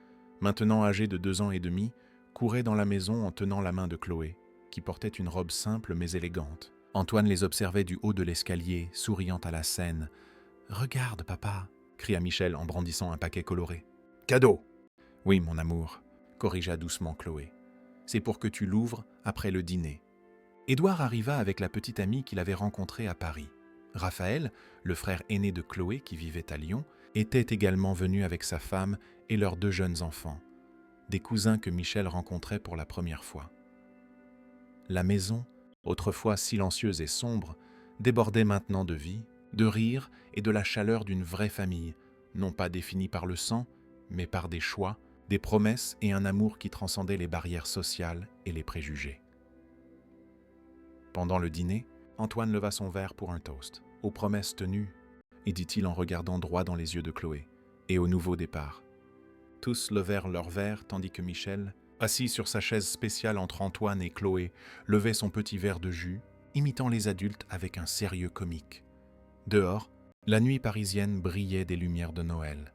maintenant âgé de 2 ans et demi, courait dans la maison en tenant la main de Chloé, qui portait une robe simple mais élégante. Antoine les observait du haut de l'escalier, souriant à la scène. « Regarde, papa !» cria Michel en brandissant un paquet coloré. « Cadeau !»« Oui, mon amour, » corrigea doucement Chloé. « C'est pour que tu l'ouvres après le dîner. » Édouard arriva avec la petite amie qu'il avait rencontrée à Paris. Raphaël, le frère aîné de Chloé qui vivait à Lyon, était également venu avec sa femme et leurs 2 jeunes enfants. des cousins que Michel rencontrait pour la première fois. La maison, autrefois silencieuse et sombre, débordait maintenant de vie, de rire et de la chaleur d'une vraie famille, non pas définie par le sang, mais par des choix, des promesses et un amour qui transcendaient les barrières sociales et les préjugés. Pendant le dîner, Antoine leva son verre pour un toast, aux promesses tenues, et dit-il en regardant droit dans les yeux de Chloé, et au nouveau départ. Tous levèrent leurs verres tandis que Michel, assis sur sa chaise spéciale entre Antoine et Chloé, levait son petit verre de jus, imitant les adultes avec un sérieux comique. Dehors, la nuit parisienne brillait des lumières de Noël.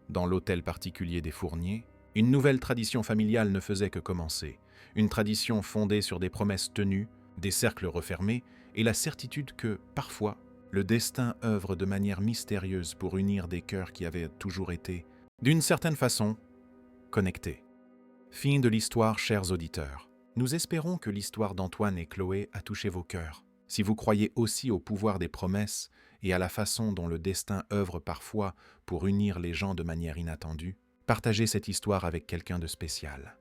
Dans l'hôtel particulier des Fourniers, une nouvelle tradition familiale ne faisait que commencer, une tradition fondée sur des promesses tenues, des cercles refermés et la certitude que, parfois, le destin œuvre de manière mystérieuse pour unir des cœurs qui avaient toujours été, d'une certaine façon, connectés. Fin de l'histoire, chers auditeurs. Nous espérons que l'histoire d'Antoine et Chloé a touché vos cœurs. Si vous croyez aussi au pouvoir des promesses et à la façon dont le destin œuvre parfois pour unir les gens de manière inattendue, partagez cette histoire avec quelqu'un de spécial.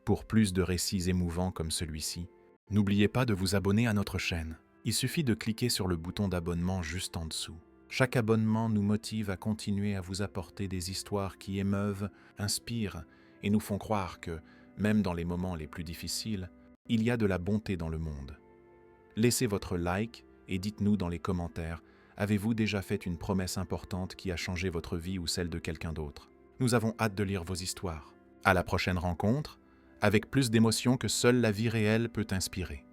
Pour plus de récits émouvants comme celui-ci, n'oubliez pas de vous abonner à notre chaîne. Il suffit de cliquer sur le bouton d'abonnement juste en dessous. Chaque abonnement nous motive à continuer à vous apporter des histoires qui émeuvent, inspirent et nous font croire que, même dans les moments les plus difficiles, il y a de la bonté dans le monde. Laissez votre like et dites-nous dans les commentaires, avez-vous déjà fait une promesse importante qui a changé votre vie ou celle de quelqu'un d'autre? Nous avons hâte de lire vos histoires. À la prochaine rencontre, avec plus d'émotions que seule la vie réelle peut inspirer.